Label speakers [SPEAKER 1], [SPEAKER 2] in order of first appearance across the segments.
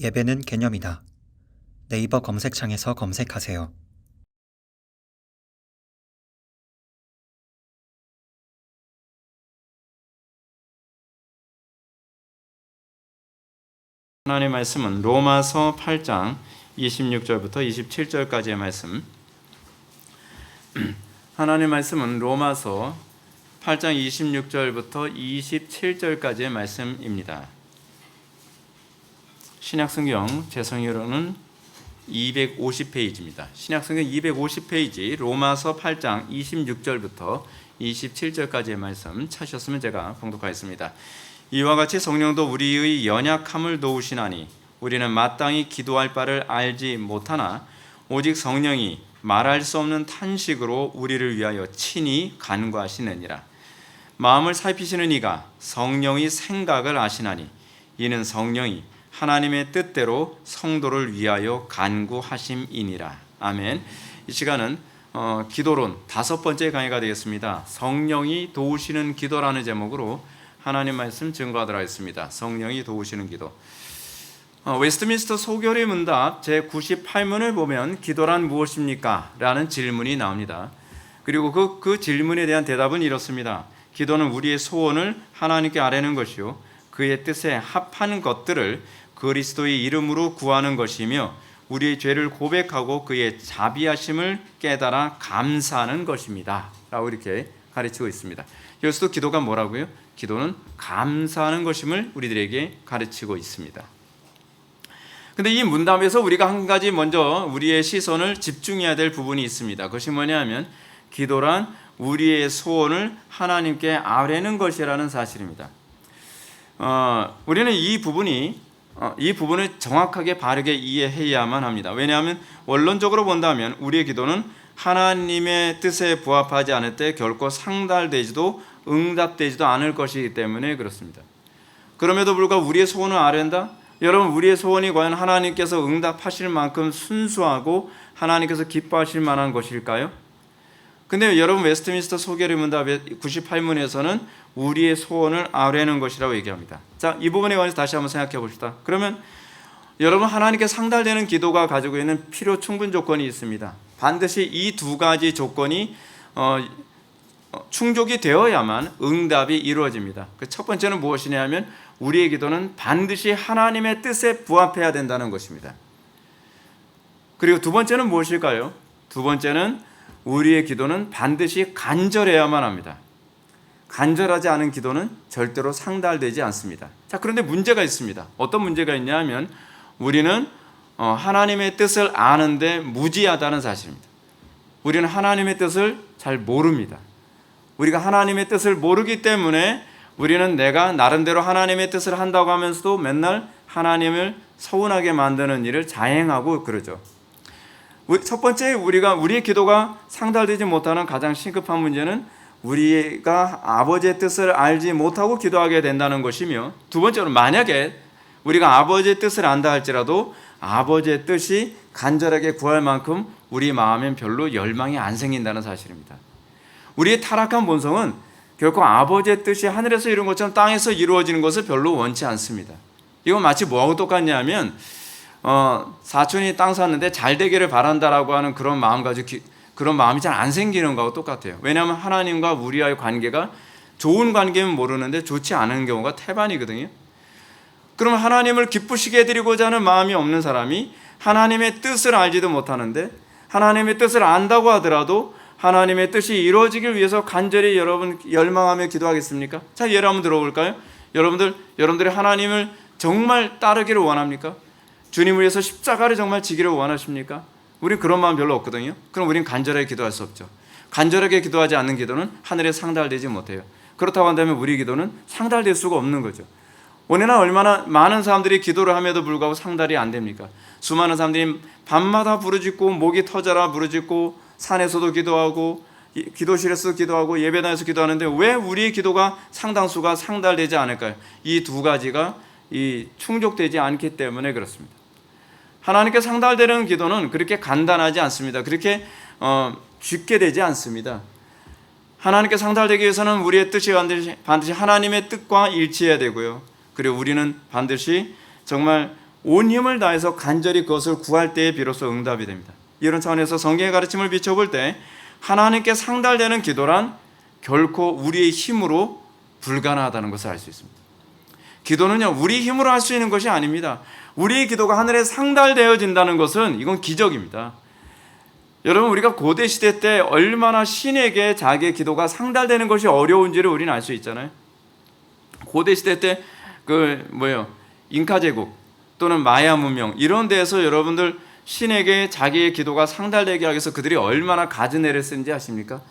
[SPEAKER 1] 예배는 개념이다. 네이버 검색창에서 검색하세요.
[SPEAKER 2] 하나님의 말씀은 로마서 8장 26절부터 27절까지의 말씀. 하나님의 말씀은 로마서 8장 26절부터 27절까지의 말씀입니다. 신약성경 제성으로는 250페이지입니다. 신약성경 250페이지 로마서 8장 26절부터 27절까지의 말씀 찾으셨으면 제가 봉독하겠습니다. 이와 같이 성령도 우리의 연약함을 도우시나니 우리는 마땅히 기도할 바를 알지 못하나 오직 성령이 말할 수 없는 탄식으로 우리를 위하여 친히 간구하시느니라. 마음을 살피시는 이가 성령의 생각을 아시나니 이는 성령이 하나님의 뜻대로 성도를 위하여 간구하심이니라. 아멘. 이 시간은 기도론 5번째 강의가 되겠습니다. 성령이 도우시는 기도라는 제목으로 하나님 말씀 증거하도록 하겠습니다. 성령이 도우시는 기도. 웨스트민스터 소결의 문답 제98문을 보면 기도란 무엇입니까? 라는 질문이 나옵니다. 그리고 그 질문에 대한 대답은 이렇습니다. 기도는 우리의 소원을 하나님께 아뢰는 것이요 그의 뜻에 합하는 것들을 그리스도의 이름으로 구하는 것이며 우리의 죄를 고백하고 그의 자비하심을 깨달아 감사하는 것입니다. 라고 이렇게 가르치고 있습니다. 여기서도 기도가 뭐라고요? 기도는 감사하는 것임을 우리들에게 가르치고 있습니다. 근데 이 문답에서 우리가 한 가지 먼저 우리의 시선을 집중해야 될 부분이 있습니다. 그것이 뭐냐면 기도란 우리의 소원을 하나님께 아뢰는 것이라는 사실입니다. 우리는 이 부분을 정확하게 바르게 이해해야만 합니다. 왜냐하면 원론적으로 본다면 우리의 기도는 하나님의 뜻에 부합하지 않을 때 결코 상달되지도 응답되지도 않을 것이기 때문에 그렇습니다. 그럼에도 불구하고 우리의 소원을 아뢰는다? 여러분, 우리의 소원이 과연 하나님께서 응답하실 만큼 순수하고 하나님께서 기뻐하실 만한 것일까요? 근데 여러분, 웨스트민스터 소결의 문답 98문에서는 우리의 소원을 아뢰는 것이라고 얘기합니다. 자, 이 부분에 관해서 다시 한번 생각해 봅시다. 그러면 여러분, 하나님께 상달되는 기도가 가지고 있는 필요 충분 조건이 있습니다. 반드시 이 두 가지 조건이 충족이 되어야만 응답이 이루어집니다. 그 첫 번째는 무엇이냐면 우리의 기도는 반드시 하나님의 뜻에 부합해야 된다는 것입니다. 그리고 두 번째는 무엇일까요? 두 번째는 우리의 기도는 반드시 간절해야만 합니다. 간절하지 않은 기도는 절대로 상달되지 않습니다. 자, 그런데 문제가 있습니다. 어떤 문제가 있냐면 우리는 하나님의 뜻을 아는데 무지하다는 사실입니다. 우리는 하나님의 뜻을 잘 모릅니다. 우리가 하나님의 뜻을 모르기 때문에 우리는 내가 나름대로 하나님의 뜻을 한다고 하면서도 맨날 하나님을 서운하게 만드는 일을 자행하고 그러죠. 첫 번째, 우리의 기도가 상달되지 못하는 가장 심각한 문제는 우리가 아버지의 뜻을 알지 못하고 기도하게 된다는 것이며, 두 번째로 만약에 우리가 아버지의 뜻을 안다 할지라도 아버지의 뜻이 간절하게 구할 만큼 우리 마음엔 별로 열망이 안 생긴다는 사실입니다. 우리의 타락한 본성은 결코 아버지의 뜻이 하늘에서 이룬 것처럼 땅에서 이루어지는 것을 별로 원치 않습니다. 이건 마치 뭐하고 똑같냐면 사촌이 땅 샀는데 잘 되기를 바란다라고 하는 그런 마음 가지고 그런 마음이 잘 안 생기는 거하고 똑같아요. 왜냐하면 하나님과 우리와의 관계가 좋은 관계면 모르는데 좋지 않은 경우가 태반이거든요. 그럼 하나님을 기쁘시게 해드리고자 하는 마음이 없는 사람이 하나님의 뜻을 알지도 못하는데 하나님의 뜻을 안다고 하더라도 하나님의 뜻이 이루어지길 위해서 간절히 여러분 열망하며 기도하겠습니까? 자, 예를 한번 들어볼까요? 여러분들이 하나님을 정말 따르기를 원합니까? 주님을 위해서 십자가를 정말 지기를 원하십니까? 우린 그런 마음 별로 없거든요. 그럼 우린 간절하게 기도할 수 없죠. 간절하게 기도하지 않는 기도는 하늘에 상달되지 못해요. 그렇다고 한다면 우리 기도는 상달될 수가 없는 거죠. 오늘날 얼마나 많은 사람들이 기도를 함에도 불구하고 상달이 안 됩니까? 수많은 사람들이 밤마다 부르짖고 목이 터져라 부르짖고 산에서도 기도하고 기도실에서 기도하고 예배당에서 기도하는데 왜 우리의 기도가 상당수가 상달되지 않을까요? 이 두 가지가 충족되지 않기 때문에 그렇습니다. 하나님께 상달되는 기도는 그렇게 간단하지 않습니다. 그렇게 쉽게 되지 않습니다. 하나님께 상달되기 위해서는 우리의 뜻이 반드시 하나님의 뜻과 일치해야 되고요. 그리고 우리는 반드시 정말 온 힘을 다해서 간절히 그것을 구할 때에 비로소 응답이 됩니다. 이런 차원에서 성경의 가르침을 비춰볼 때 하나님께 상달되는 기도란 결코 우리의 힘으로 불가능하다는 것을 알 수 있습니다. 기도는요, 우리 힘으로 할 수 있는 것이 아닙니다. 우리의 기도가 하늘에 상달되어진다는 것은 이건 기적입니다. 여러분, 우리가 고대 시대 때 얼마나 신에게 자기의 기도가 상달되는 것이 어려운지를 우리는 알 수 있잖아요. 고대 시대 때 잉카 제국 또는 마야 문명 이런 데에서 여러분들 신에게 자기의 기도가 상달되게 하기 위해서 그들이 얼마나 갖은 애를 쓴지 아십니까?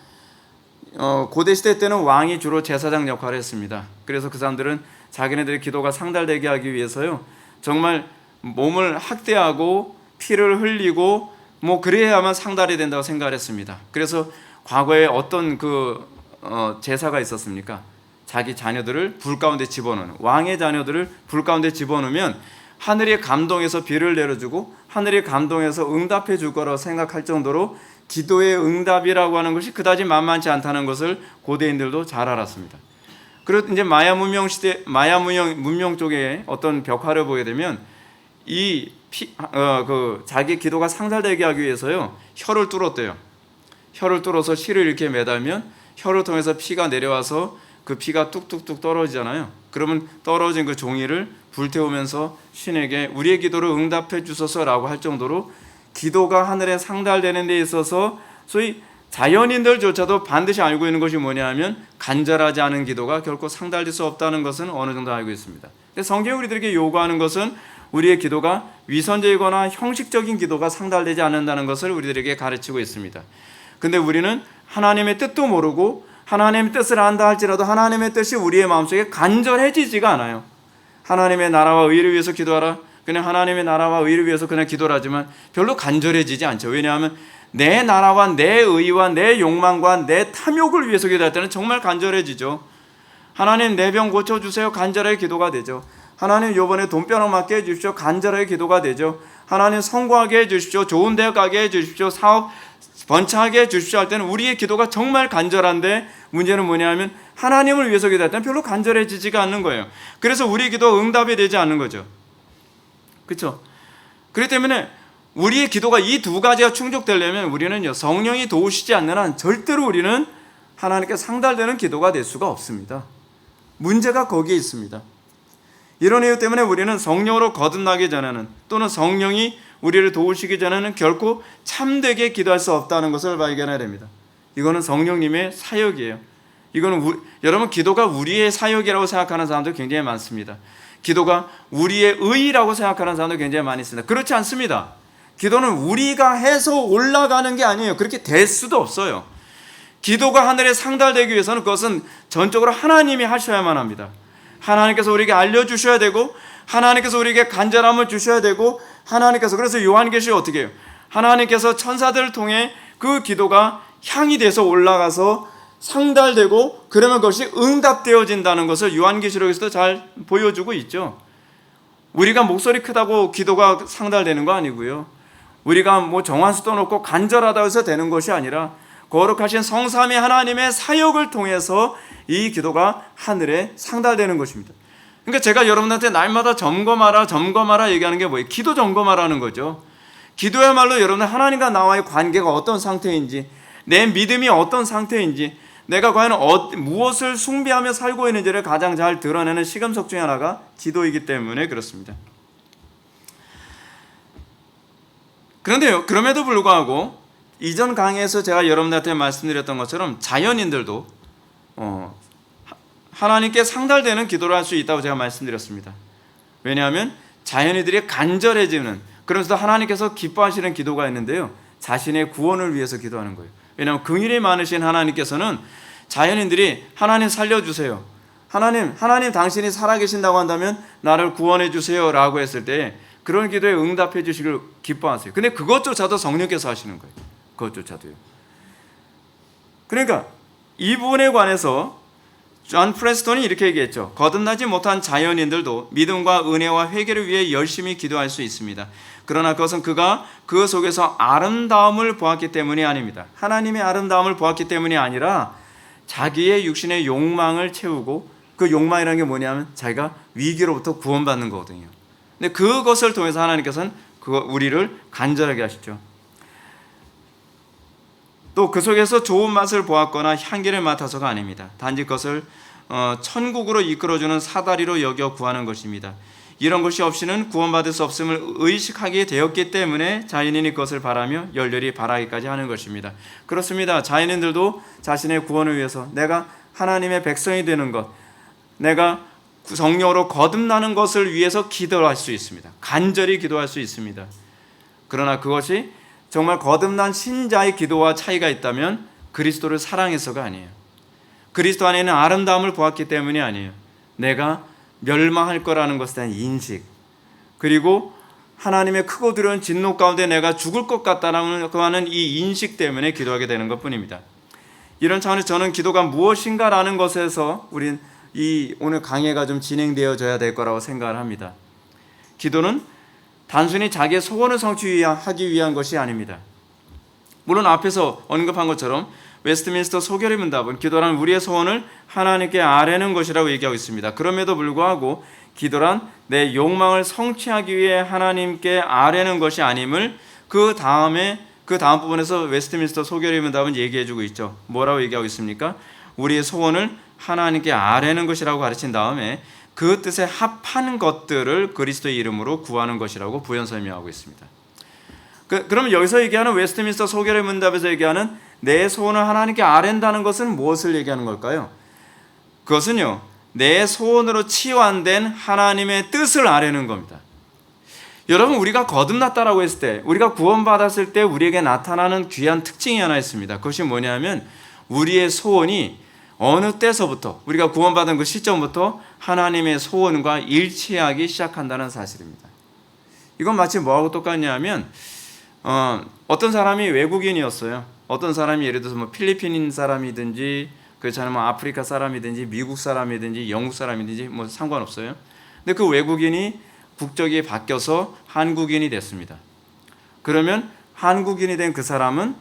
[SPEAKER 2] 고대 시대 때는 왕이 주로 제사장 역할을 했습니다. 그래서 그 사람들은 자기네들의 기도가 상달되게 하기 위해서요, 정말 몸을 학대하고 피를 흘리고 그래야만 상달이 된다고 생각을 했습니다. 그래서 과거에 어떤 제사가 있었습니까? 자기 자녀들을 불 가운데 집어넣는, 왕의 자녀들을 불 가운데 집어넣으면 하늘이 감동해서 비를 내려주고 하늘이 감동해서 응답해 줄 거라고 생각할 정도로 기도의 응답이라고 하는 것이 그다지 만만치 않다는 것을 고대인들도 잘 알았습니다. 그리고 이제 마야 문명 쪽에 어떤 벽화를 보게 되면 자기 기도가 상달되게 하기 위해서요, 혀를 뚫었대요. 혀를 뚫어서 실을 이렇게 매달면 혀를 통해서 피가 내려와서 그 피가 뚝뚝뚝 떨어지잖아요. 그러면 떨어진 그 종이를 불태우면서 신에게 우리의 기도를 응답해 주소서라고 할 정도로 기도가 하늘에 상달되는 데 있어서 소위 자연인들조차도 반드시 알고 있는 것이 뭐냐면 간절하지 않은 기도가 결코 상달될 수 없다는 것은 어느 정도 알고 있습니다. 성경이 우리들에게 요구하는 것은 우리의 기도가 위선적이거나 형식적인 기도가 상달되지 않는다는 것을 우리들에게 가르치고 있습니다. 근데 우리는 하나님의 뜻도 모르고 하나님의 뜻을 안다 할지라도 하나님의 뜻이 우리의 마음속에 간절해지지가 않아요. 하나님의 나라와 의를 위해서 기도하라. 그냥 하나님의 나라와 의를 위해서 그냥 기도를 하지만 별로 간절해지지 않죠. 왜냐하면 내 나라와 내 의와 내 욕망과 내 탐욕을 위해서 기도할 때는 정말 간절해지죠. 하나님 내 병 고쳐주세요. 간절하게 기도가 되죠. 하나님 이번에 돈벼락 맞게 해주십시오. 간절하게 기도가 되죠. 하나님 성공하게 해주십시오. 좋은 대학 가게 해주십시오. 사업 번창하게 해주십시오 할 때는 우리의 기도가 정말 간절한데 문제는 뭐냐면 하나님을 위해서 기도할 때는 별로 간절해지지가 않는 거예요. 그래서 우리의 기도가 응답이 되지 않는 거죠. 그렇죠? 그렇기 때문에 우리의 기도가 이 두 가지가 충족되려면 우리는요, 성령이 도우시지 않는 한 절대로 우리는 하나님께 상달되는 기도가 될 수가 없습니다. 문제가 거기에 있습니다. 이런 이유 때문에 우리는 성령으로 거듭나기 전에는 또는 성령이 우리를 도우시기 전에는 결코 참되게 기도할 수 없다는 것을 발견해야 됩니다. 이거는 성령님의 사역이에요. 이거는 여러분, 기도가 우리의 사역이라고 생각하는 사람들 굉장히 많습니다. 기도가 우리의 의라고 생각하는 사람도 굉장히 많이 있습니다. 그렇지 않습니다. 기도는 우리가 해서 올라가는 게 아니에요. 그렇게 될 수도 없어요. 기도가 하늘에 상달되기 위해서는 그것은 전적으로 하나님이 하셔야만 합니다. 하나님께서 우리에게 알려주셔야 되고 하나님께서 우리에게 간절함을 주셔야 되고 하나님께서, 그래서 요한계시록 어떻게 해요? 하나님께서 천사들을 통해 그 기도가 향이 돼서 올라가서 상달되고 그러면 그것이 응답되어진다는 것을 요한계시록에서도 잘 보여주고 있죠. 우리가 목소리 크다고 기도가 상달되는 거 아니고요. 우리가 정한수 떠놓고 간절하다고 해서 되는 것이 아니라 거룩하신 성삼위 하나님의 사역을 통해서 이 기도가 하늘에 상달되는 것입니다. 그러니까 제가 여러분한테 날마다 점검하라 얘기하는 게 뭐예요? 기도 점검하라는 거죠. 기도야말로 여러분들 하나님과 나와의 관계가 어떤 상태인지, 내 믿음이 어떤 상태인지, 내가 과연 무엇을 숭배하며 살고 있는지를 가장 잘 드러내는 시금석 중에 하나가 기도이기 때문에 그렇습니다. 그런데요, 그럼에도 불구하고 이전 강의에서 제가 여러분들한테 말씀드렸던 것처럼 자연인들도 하나님께 상달되는 기도를 할 수 있다고 제가 말씀드렸습니다. 왜냐하면 자연인들이 간절해지는, 그러면서도 하나님께서 기뻐하시는 기도가 있는데요, 자신의 구원을 위해서 기도하는 거예요. 왜냐하면 긍휼이 많으신 하나님께서는 자연인들이 하나님 살려주세요, 하나님 당신이 살아계신다고 한다면 나를 구원해 주세요 라고 했을 때 그런 기도에 응답해 주시길 기뻐하세요. 근데 그것조차도 성령께서 하시는 거예요. 그것조차도요. 그러니까 이 부분에 관해서 존 프레스턴이 이렇게 얘기했죠. 거듭나지 못한 자연인들도 믿음과 은혜와 회개를 위해 열심히 기도할 수 있습니다. 그러나 그것은 그가 그 속에서 아름다움을 보았기 때문이 아닙니다. 하나님의 아름다움을 보았기 때문이 아니라 자기의 육신의 욕망을 채우고, 그 욕망이라는 게 뭐냐면 자기가 위기로부터 구원받는 거거든요. 근데 그것을 통해서 하나님께서는 우리를 간절하게 하시죠. 또 그 속에서 좋은 맛을 보았거나 향기를 맡아서가 아닙니다. 단지 그것을 천국으로 이끌어주는 사다리로 여겨 구하는 것입니다. 이런 것이 없이는 구원받을 수 없음을 의식하게 되었기 때문에 자연인이 그것을 바라며 열렬히 바라기까지 하는 것입니다. 그렇습니다. 자연인들도 자신의 구원을 위해서 내가 하나님의 백성이 되는 것, 내가 성령으로 거듭나는 것을 위해서 기도할 수 있습니다. 간절히 기도할 수 있습니다. 그러나 그것이 정말 거듭난 신자의 기도와 차이가 있다면 그리스도를 사랑해서가 아니에요. 그리스도 안에 있는 아름다움을 보았기 때문이 아니에요. 내가 멸망할 거라는 것에 대한 인식, 그리고 하나님의 크고 두려운 진노 가운데 내가 죽을 것 같다는 하는 이 인식 때문에 기도하게 되는 것뿐입니다. 이런 차원에서 저는 기도가 무엇인가라는 것에서 우린 이 오늘 강해가 좀 진행되어져야 될 거라고 생각을 합니다. 기도는 단순히 자기의 소원을 성취하기 위한 것이 아닙니다. 물론 앞에서 언급한 것처럼 웨스트민스터 소결의 문답은 기도란 우리의 소원을 하나님께 아뢰는 것이라고 얘기하고 있습니다. 그럼에도 불구하고 기도란 내 욕망을 성취하기 위해 하나님께 아뢰는 것이 아님을 그 다음 부분에서 웨스트민스터 소결의 문답은 얘기해주고 있죠. 뭐라고 얘기하고 있습니까? 우리의 소원을 하나님께 아뢰는 것이라고 가르친 다음에 그 뜻에 합한 것들을 그리스도의 이름으로 구하는 것이라고 부연 설명하고 있습니다. 그러면 여기서 얘기하는 웨스트민스터 소결의 문답에서 얘기하는 내 소원을 하나님께 아뢰는다는 것은 무엇을 얘기하는 걸까요? 그것은요, 내 소원으로 치환된 하나님의 뜻을 아뢰는 겁니다. 여러분, 우리가 거듭났다라고 했을 때, 우리가 구원받았을 때 우리에게 나타나는 귀한 특징이 하나 있습니다. 그것이 뭐냐면 우리의 소원이 어느 때서부터, 우리가 구원받은 그 시점부터 하나님의 소원과 일치하기 시작한다는 사실입니다. 이건 마치 뭐하고 똑같냐면 어떤 사람이 외국인이었어요. 어떤 사람이 예를 들어서 필리핀 사람이든지 그렇지 않으면 아프리카 사람이든지 미국 사람이든지 영국 사람이든지 상관없어요. 근데 그 외국인이 국적이 바뀌어서 한국인이 됐습니다. 그러면 한국인이 된 그 사람은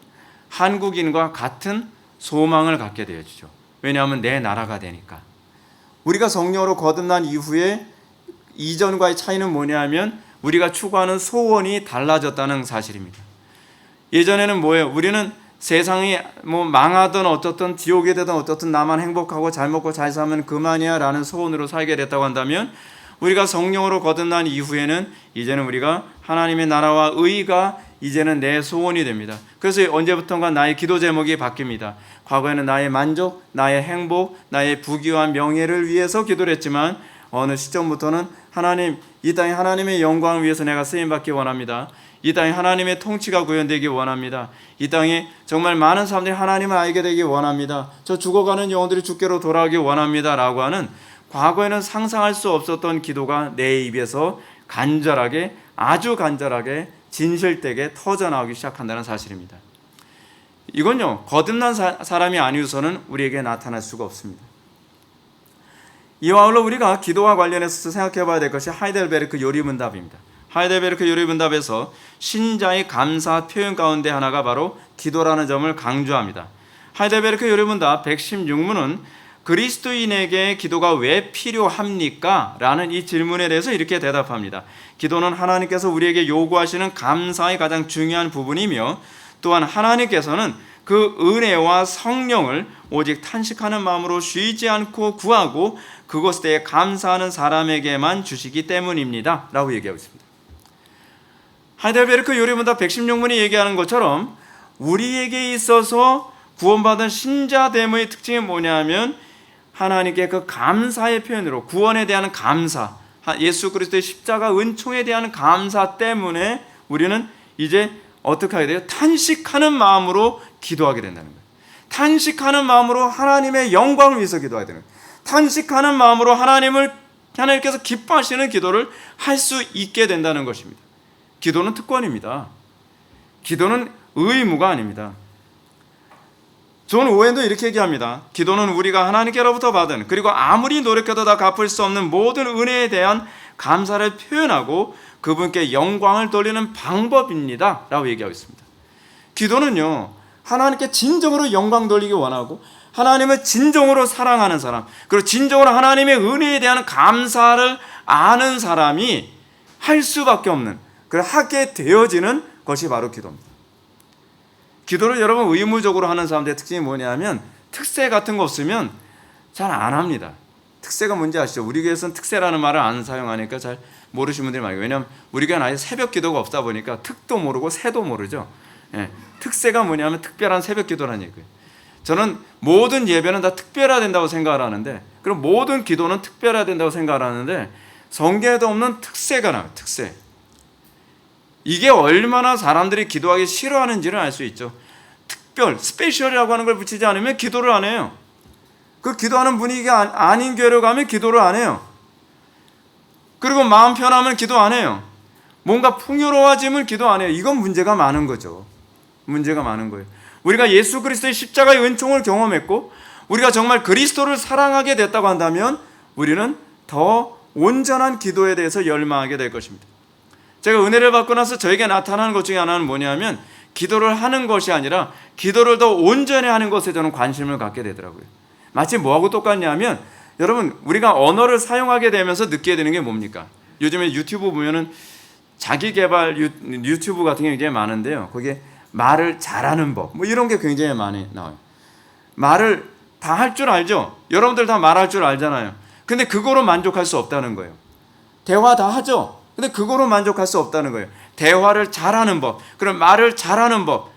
[SPEAKER 2] 한국인과 같은 소망을 갖게 되어지죠. 왜냐하면 내 나라가 되니까. 우리가 성령으로 거듭난 이후에 이전과의 차이는 뭐냐면 우리가 추구하는 소원이 달라졌다는 사실입니다. 예전에는 뭐예요? 우리는 세상이 망하든 어떻든 지옥이 되든 어떻든 나만 행복하고 잘 먹고 잘 살면 그만이야 라는 소원으로 살게 됐다고 한다면 우리가 성령으로 거듭난 이후에는 이제는 우리가 하나님의 나라와 의가 이제는 내 소원이 됩니다. 그래서 언제부턴가 나의 기도 제목이 바뀝니다. 과거에는 나의 만족, 나의 행복, 나의 부귀한 명예를 위해서 기도를 했지만 어느 시점부터는 하나님, 이 땅에 하나님의 영광을 위해서 내가 쓰임받기 원합니다. 이 땅에 하나님의 통치가 구현되기 원합니다. 이 땅에 정말 많은 사람들이 하나님을 알게 되기 원합니다. 저 죽어가는 영혼들이 주께로 돌아오기 원합니다 라고 하는 과거에는 상상할 수 없었던 기도가 내 입에서 간절하게, 아주 간절하게 진실되게 터져나오기 시작한다는 사실입니다. 이건요, 거듭난 사람이 아니고서는 우리에게 나타날 수가 없습니다. 이와 아울러 우리가 기도와 관련해서 생각해 봐야 될 것이 하이델베르크 요리문답입니다. 하이델베르크 요리문답에서 신자의 감사 표현 가운데 하나가 바로 기도라는 점을 강조합니다. 하이델베르크 요리문답 116문은 그리스도인에게 기도가 왜 필요합니까? 라는 이 질문에 대해서 이렇게 대답합니다. 기도는 하나님께서 우리에게 요구하시는 감사의 가장 중요한 부분이며 또한 하나님께서는 그 은혜와 성령을 오직 탄식하는 마음으로 쉬지 않고 구하고 그것에 대해 감사하는 사람에게만 주시기 때문입니다 라고 얘기하고 있습니다. 하이델베르크 요리문답 116문이 얘기하는 것처럼 우리에게 있어서 구원받은 신자됨의 특징이 뭐냐면 하나님께 그 감사의 표현으로 구원에 대한 감사, 예수 그리스도의 십자가 은총에 대한 감사 때문에 우리는 이제 어떻게 하게 돼요? 탄식하는 마음으로 기도하게 된다는 거예요. 탄식하는 마음으로 하나님의 영광을 위해서 기도하게 되는 거예요. 탄식하는 마음으로 하나님께서 기뻐하시는 기도를 할 수 있게 된다는 것입니다. 기도는 특권입니다. 기도는 의무가 아닙니다. 존 오웬도 이렇게 얘기합니다. 기도는 우리가 하나님께로부터 받은 그리고 아무리 노력해도 다 갚을 수 없는 모든 은혜에 대한 감사를 표현하고 그분께 영광을 돌리는 방법입니다 라고 얘기하고 있습니다. 기도는요, 하나님께 진정으로 영광 돌리기 원하고 하나님을 진정으로 사랑하는 사람, 그리고 진정으로 하나님의 은혜에 대한 감사를 아는 사람이 할 수밖에 없는, 하게 되어지는 것이 바로 기도입니다. 기도를 여러분 의무적으로 하는 사람들의 특징이 뭐냐면 특세 같은 거 없으면 잘 안 합니다. 특세가 뭔지 아시죠? 우리 교회에서는 특세라는 말을 안 사용하니까 잘 모르시는 분들이 많아요. 왜냐하면 우리 교회는 아예 새벽 기도가 없다 보니까 특도 모르고 새도 모르죠. 예, 특세가 뭐냐면 특별한 새벽 기도라는 얘기예요. 저는 모든 예배는 다 특별해야 된다고 생각을 하는데, 그럼 모든 기도는 특별해야 된다고 생각을 하는데 성경에도 없는 특세가 나와요. 특세. 이게 얼마나 사람들이 기도하기 싫어하는지를 알 수 있죠. 특별, 스페셜이라고 하는 걸 붙이지 않으면 기도를 안 해요. 그 기도하는 분위기가 아닌 교회로 가면 기도를 안 해요. 그리고 마음 편하면 기도 안 해요. 뭔가 풍요로워지면 기도 안 해요. 이건 문제가 많은 거죠. 문제가 많은 거예요. 우리가 예수 그리스도의 십자가의 은총을 경험했고 우리가 정말 그리스도를 사랑하게 됐다고 한다면 우리는 더 온전한 기도에 대해서 열망하게 될 것입니다. 제가 은혜를 받고 나서 저에게 나타나는 것 중에 하나는 뭐냐면 기도를 하는 것이 아니라 기도를 더 온전히 하는 것에 저는 관심을 갖게 되더라고요. 마치 뭐하고 똑같냐면 여러분 우리가 언어를 사용하게 되면서 느끼게 되는 게 뭡니까? 요즘에 유튜브 보면은 자기 개발 유튜브 같은 게 굉장히 많은데요. 거기에 말을 잘하는 법 뭐 이런 게 굉장히 많이 나와요. 말을 다 할 줄 알죠? 여러분들 다 말할 줄 알잖아요. 근데 그거로 만족할 수 없다는 거예요. 대화 다 하죠? 근데 그거로 만족할 수 없다는 거예요. 대화를 잘하는 법, 그럼 말을 잘하는 법.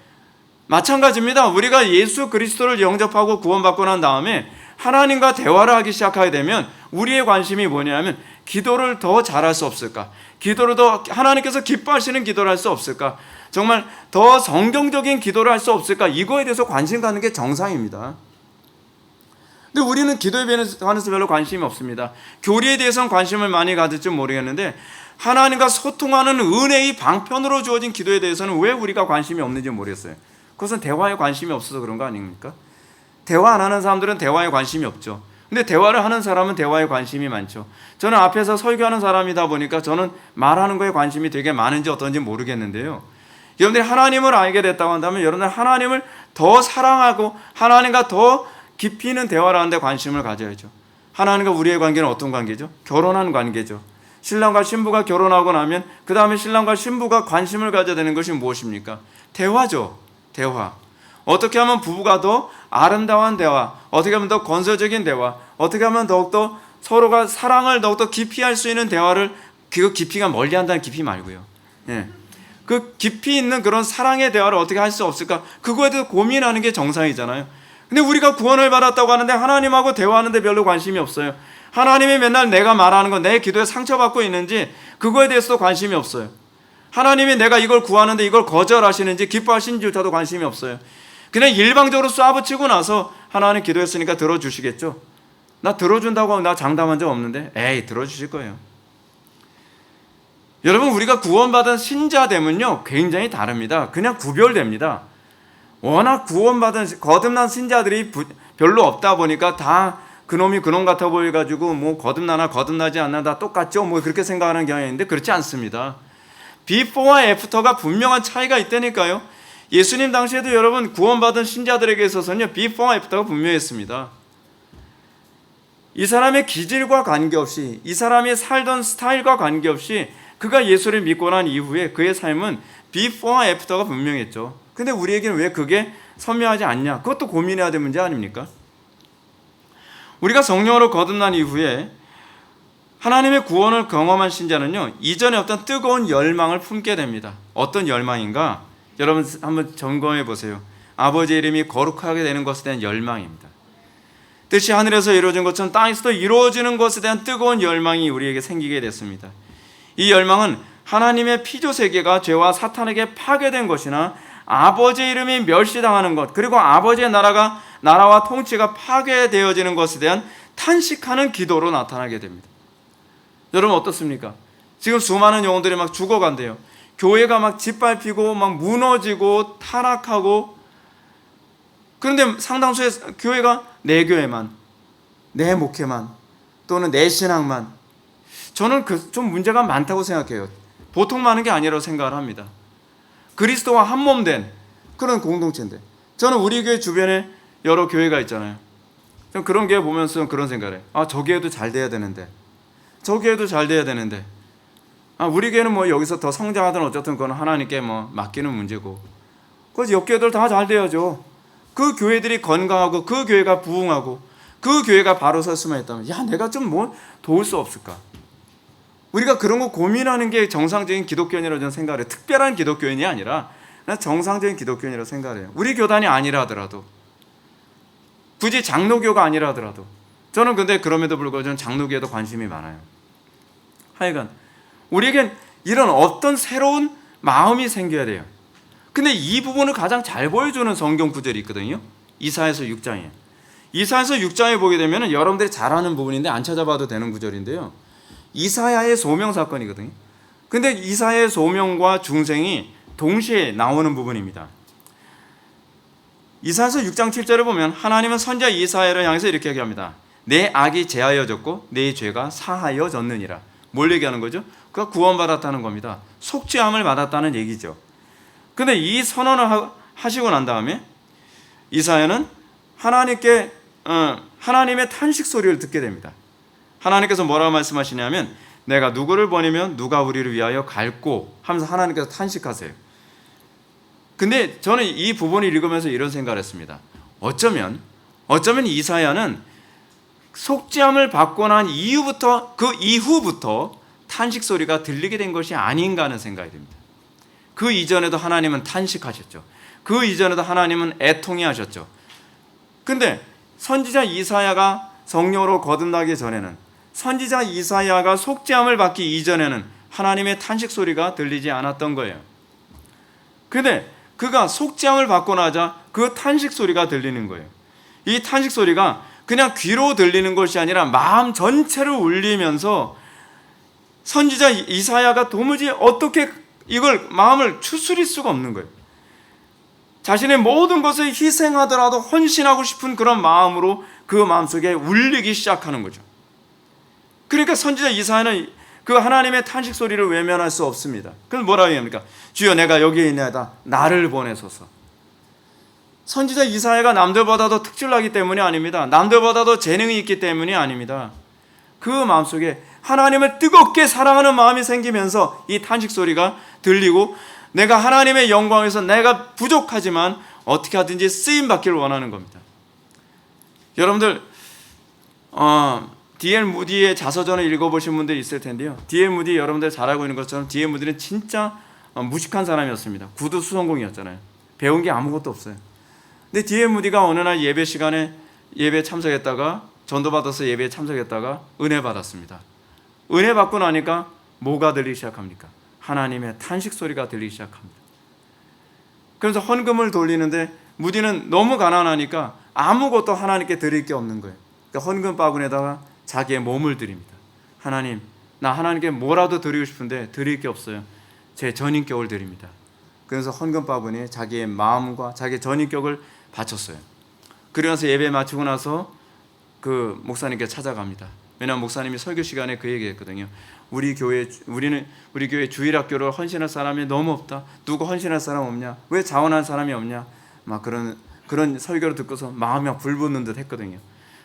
[SPEAKER 2] 마찬가지입니다. 우리가 예수 그리스도를 영접하고 구원받고 난 다음에 하나님과 대화를 하기 시작하게 되면 우리의 관심이 뭐냐면 기도를 더 잘할 수 없을까? 기도를 더 하나님께서 기뻐하시는 기도를 할 수 없을까? 정말 더 성경적인 기도를 할 수 없을까? 이거에 대해서 관심 갖는 게 정상입니다. 근데 우리는 기도에 관해서 별로 관심이 없습니다. 교리에 대해서는 관심을 많이 가질지 모르겠는데 하나님과 소통하는 은혜의 방편으로 주어진 기도에 대해서는 왜 우리가 관심이 없는지 모르겠어요. 그것은 대화에 관심이 없어서 그런 거 아닙니까? 대화 안 하는 사람들은 대화에 관심이 없죠. 근데 대화를 하는 사람은 대화에 관심이 많죠. 저는 앞에서 설교하는 사람이다 보니까 저는 말하는 거에 관심이 되게 많은지 어떤지 모르겠는데요. 여러분들이 하나님을 알게 됐다고 한다면 여러분들 하나님을 더 사랑하고 하나님과 더 깊이 있는 대화를 하는데 관심을 가져야죠. 하나님과 우리의 관계는 어떤 관계죠? 결혼한 관계죠. 신랑과 신부가 결혼하고 나면 그 다음에 신랑과 신부가 관심을 가져야 되는 것이 무엇입니까? 대화죠. 대화. 어떻게 하면 부부가 더 아름다운 대화, 어떻게 하면 더 건설적인 대화, 어떻게 하면 더욱더 서로가 사랑을 더욱더 깊이 할 수 있는 대화를, 그 깊이가 멀리 한다는 깊이 말고요. 예. 그 깊이 있는 그런 사랑의 대화를 어떻게 할 수 없을까? 그거에 대해서 고민하는 게 정상이잖아요. 근데 우리가 구원을 받았다고 하는데 하나님하고 대화하는데 별로 관심이 없어요. 하나님이 맨날 내가 말하는 거, 내 기도에 상처받고 있는지 그거에 대해서도 관심이 없어요. 하나님이 내가 이걸 구하는데 이걸 거절하시는지 기뻐하시는지조차도 관심이 없어요. 그냥 일방적으로 쏴붙이고 나서 하나님 기도했으니까 들어주시겠죠. 나 들어준다고 하고 나 장담한 적 없는데 에이 들어주실 거예요. 여러분 우리가 구원받은 신자됨은요 굉장히 다릅니다. 그냥 구별됩니다. 워낙 구원받은 거듭난 신자들이 별로 없다 보니까 다 그놈이 그놈 같아 보여가지고 뭐 거듭나나 거듭나지 않나 다 똑같죠 뭐 그렇게 생각하는 경향이 있는데 그렇지 않습니다. 비포와 애프터가 분명한 차이가 있다니까요. 예수님 당시에도 여러분 구원받은 신자들에게 있어서는요 비포와 애프터가 분명했습니다. 이 사람의 기질과 관계없이 이 사람이 살던 스타일과 관계없이 그가 예수를 믿고 난 이후에 그의 삶은 비포와 애프터가 분명했죠. 근데 우리에게는 왜 그게 선명하지 않냐? 그것도 고민해야 될 문제 아닙니까? 우리가 성령으로 거듭난 이후에 하나님의 구원을 경험한 신자는요 이전에 어떤 뜨거운 열망을 품게 됩니다. 어떤 열망인가? 여러분 한번 점검해 보세요. 아버지의 이름이 거룩하게 되는 것에 대한 열망입니다. 뜻이 하늘에서 이루어진 것처럼 땅에서도 이루어지는 것에 대한 뜨거운 열망이 우리에게 생기게 됐습니다. 이 열망은 하나님의 피조 세계가 죄와 사탄에게 파괴된 것이나 아버지의 이름이 멸시당하는 것, 그리고 아버지의 나라와 통치가 파괴되어지는 것에 대한 탄식하는 기도로 나타나게 됩니다. 여러분 어떻습니까? 지금 수많은 영혼들이 막 죽어간대요. 교회가 막 짓밟히고 막 무너지고 타락하고, 그런데 상당수의 교회가 내 교회만, 내 목회만, 또는 내 신앙만, 저는 좀 문제가 많다고 생각해요. 보통 많은 게 아니라고 생각을 합니다. 그리스도와 한몸된 그런 공동체인데, 저는 우리 교회 주변에 여러 교회가 있잖아요. 전 그런 교회 보면서 그런 생각을 해요. 아, 저 교회도 잘 돼야 되는데, 저 교회도 잘 돼야 되는데, 우리 교회는 뭐 여기서 더 성장하든 어쨌든 그건 하나님께 뭐 맡기는 문제고, 그 옆 교회들 다 잘 돼야죠. 그 교회들이 건강하고 그 교회가 부흥하고 그 교회가 바로 설 수만 있다면, 야, 내가 좀 뭐 도울 수 없을까? 우리가 그런 거 고민하는 게 정상적인 기독교인이라고 저는 생각을 해요. 특별한 기독교인이 아니라 난 정상적인 기독교인이라고 생각을 해요. 우리 교단이 아니라 하더라도, 굳이 장로교가 아니라 하더라도, 저는 근데 그럼에도 불구하고 저는 장로교에도 관심이 많아요. 하여간 우리에겐 이런 어떤 새로운 마음이 생겨야 돼요. 근데 이 부분을 가장 잘 보여주는 성경 구절이 있거든요. 이사야서 6장에. 이사야서 6장에 보게 되면 여러분들이 잘 아는 부분인데 안 찾아봐도 되는 구절인데요. 이사야의 소명 사건이거든요. 근데 이사야의 소명과 중생이 동시에 나오는 부분입니다. 이사야서 6장 7절을 보면 하나님은 선지자 이사야를 향해서 이렇게 얘기합니다. 내 악이 제하여졌고 내 죄가 사하여졌느니라. 뭘 얘기하는 거죠? 그가 구원받았다는 겁니다. 속죄함을 받았다는 얘기죠. 근데 이 선언을 하시고 난 다음에 이사야는 하나님의 탄식 소리를 듣게 됩니다. 하나님께서 뭐라고 말씀하시냐면, 내가 누구를 보내면 누가 우리를 위하여 갈꼬 하면서 하나님께서 탄식하세요. 근데 저는 이 부분을 읽으면서 이런 생각을 했습니다. 어쩌면 이사야는 속죄함을 받고 난 그 이후부터 탄식 소리가 들리게 된 것이 아닌가 하는 생각이 듭니다. 그 이전에도 하나님은 탄식하셨죠. 그 이전에도 하나님은 애통해 하셨죠. 근데 선지자 이사야가 성령으로 거듭나기 전에는, 선지자 이사야가 속죄함을 받기 이전에는 하나님의 탄식 소리가 들리지 않았던 거예요. 근데 그가 속죄함을 받고 나자 그 탄식 소리가 들리는 거예요. 이 탄식 소리가 그냥 귀로 들리는 것이 아니라 마음 전체를 울리면서 선지자 이사야가 도무지 어떻게 이걸 마음을 추스릴 수가 없는 거예요. 자신의 모든 것을 희생하더라도 헌신하고 싶은 그런 마음으로 그 마음속에 울리기 시작하는 거죠. 그러니까 선지자 이사야는 그 하나님의 탄식 소리를 외면할 수 없습니다. 그래서 뭐라고 얘기합니까? 주여, 내가 여기에 있나이다, 나를 보내소서. 선지자 이사야가 남들보다도 특출나기 때문이 아닙니다. 남들보다도 재능이 있기 때문이 아닙니다. 그 마음속에 하나님을 뜨겁게 사랑하는 마음이 생기면서 이 탄식 소리가 들리고, 내가 하나님의 영광에서 내가 부족하지만 어떻게 하든지 쓰임 받기를 원하는 겁니다. 여러분들 D.L. 무디의 자서전을 읽어보신 분들 있을 텐데요. D.L. 무디, 여러분들 잘 알고 있는 것처럼 D.L. 무디는 진짜 무식한 사람이었습니다. 구두 수성공이었잖아요. 배운 게 아무것도 없어요. 근데 D.L. 무디가 어느 날 예배 시간에 예배에 참석했다가, 전도받아서 예배에 참석했다가 은혜 받았습니다. 은혜 받고 나니까 뭐가 들리기 시작합니까? 하나님의 탄식 소리가 들리기 시작합니다. 그래서 헌금을 돌리는데 무디는 너무 가난하니까 아무것도 하나님께 드릴 게 없는 거예요. 그러니까 헌금 바구니에다가 자기의 몸을 드립니다. 하나님, 나 하나님께 뭐라도 드리고 싶은데 드릴 게 없어요. 제 전인격을 드립니다. 그래서 헌금 바구니에 자기의 마음과 자기의 전인격을 바쳤어요. 그러면서 예배 마치고 나서 그 목사님께 찾아갑니다. 왜냐하면 목사님이 설교 시간에 그 얘기했거든요. 우리 교회 주일학교를 헌신할 사람이 너무 없다. 누구 헌신할 사람 없냐? 왜 자원할 사람이 없냐? 막 그런 설교를 듣고서 마음이 막 불붙는 듯 했거든요.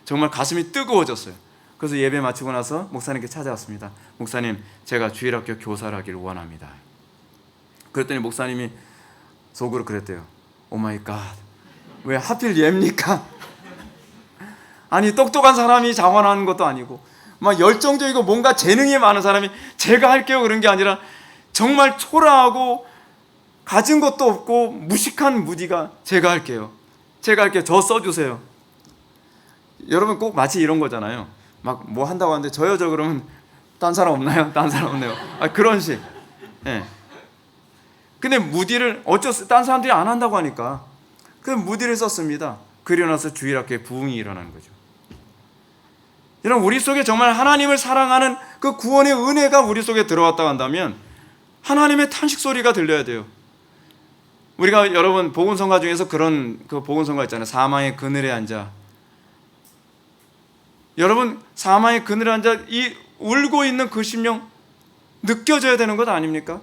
[SPEAKER 2] 정말 가슴이 뜨거워졌어요. 그래서 예배 마치고 나서 목사님께 찾아왔습니다. 목사님, 제가 주일학교 교사를 하기를 원합니다. 그랬더니 목사님이 속으로 그랬대요. 오 마이 갓, 왜 하필 얘입니까? 아니, 똑똑한 사람이 자원하는 것도 아니고 막 열정적이고 뭔가 재능이 많은 사람이 제가 할게요 그런 게 아니라 정말 초라하고 가진 것도 없고 무식한 무디가 제가 할게요, 저 써주세요. 여러분 꼭 마치 이런 거잖아요. 막 뭐 한다고 하는데 저요, 저 그러면 딴 사람 없나요? 딴 사람 없네요. 그런 식. 예. 근데 무디를 딴 사람들이 안 한다고 하니까 그 무디를 썼습니다. 그리고 나서 주일학교에 부흥이 일어나는 거죠. 여러분, 우리 속에 정말 하나님을 사랑하는 그 구원의 은혜가 우리 속에 들어왔다고 한다면 하나님의 탄식 소리가 들려야 돼요. 우리가 여러분 복음성가 중에서 그런 그 복음성가 있잖아요. 사망의 그늘에 앉아. 여러분, 사망의 그늘에 앉아 이 울고 있는 그 심령 느껴져야 되는 것 아닙니까?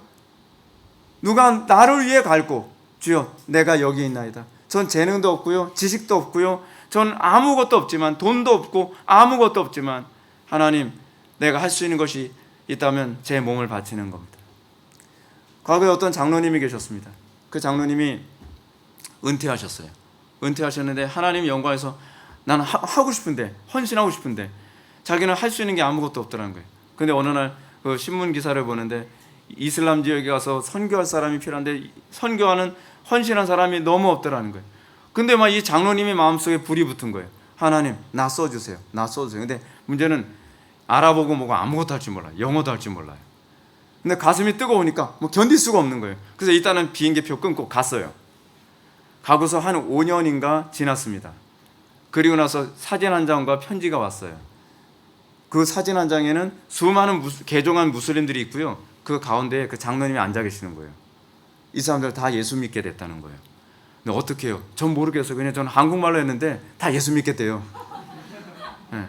[SPEAKER 2] 누가 나를 위해 갈고, 주여, 내가 여기 있나이다. 전 재능도 없고요, 지식도 없고요, 전 아무것도 없지만, 돈도 없고 아무것도 없지만 하나님, 내가 할 수 있는 것이 있다면 제 몸을 바치는 겁니다. 과거에 어떤 장로님이 계셨습니다. 그 장로님이 은퇴하셨어요. 은퇴하셨는데 하나님 영광에서 나는 하고 싶은데, 헌신하고 싶은데 자기는 할 수 있는 게 아무것도 없더라는 거예요. 근데 어느 날 그 신문 기사를 보는데 이슬람 지역에 가서 선교할 사람이 필요한데 선교하는 헌신한 사람이 너무 없더라는 거예요. 근데 막 이 장로님의 마음속에 불이 붙은 거예요. 하나님 나 써주세요. 나 써주세요. 근데 문제는 알아보고 뭐고 아무것도 할 줄 몰라요. 영어도 할 줄 몰라요. 근데 가슴이 뜨거우니까 뭐 견딜 수가 없는 거예요. 그래서 일단은 비행기표 끊고 갔어요. 가고서 한 5년인가 지났습니다. 그리고 나서 사진 한 장과 편지가 왔어요. 그 사진 한 장에는 수많은 개종한 무슬림들이 있고요. 그 가운데 그 장로님이 앉아 계시는 거예요. 이 사람들 다 예수 믿게 됐다는 거예요. 근데 어떻게 해요? 전 모르겠어요. 그냥 저는 한국말로 했는데 다 예수 믿겠대요. 네.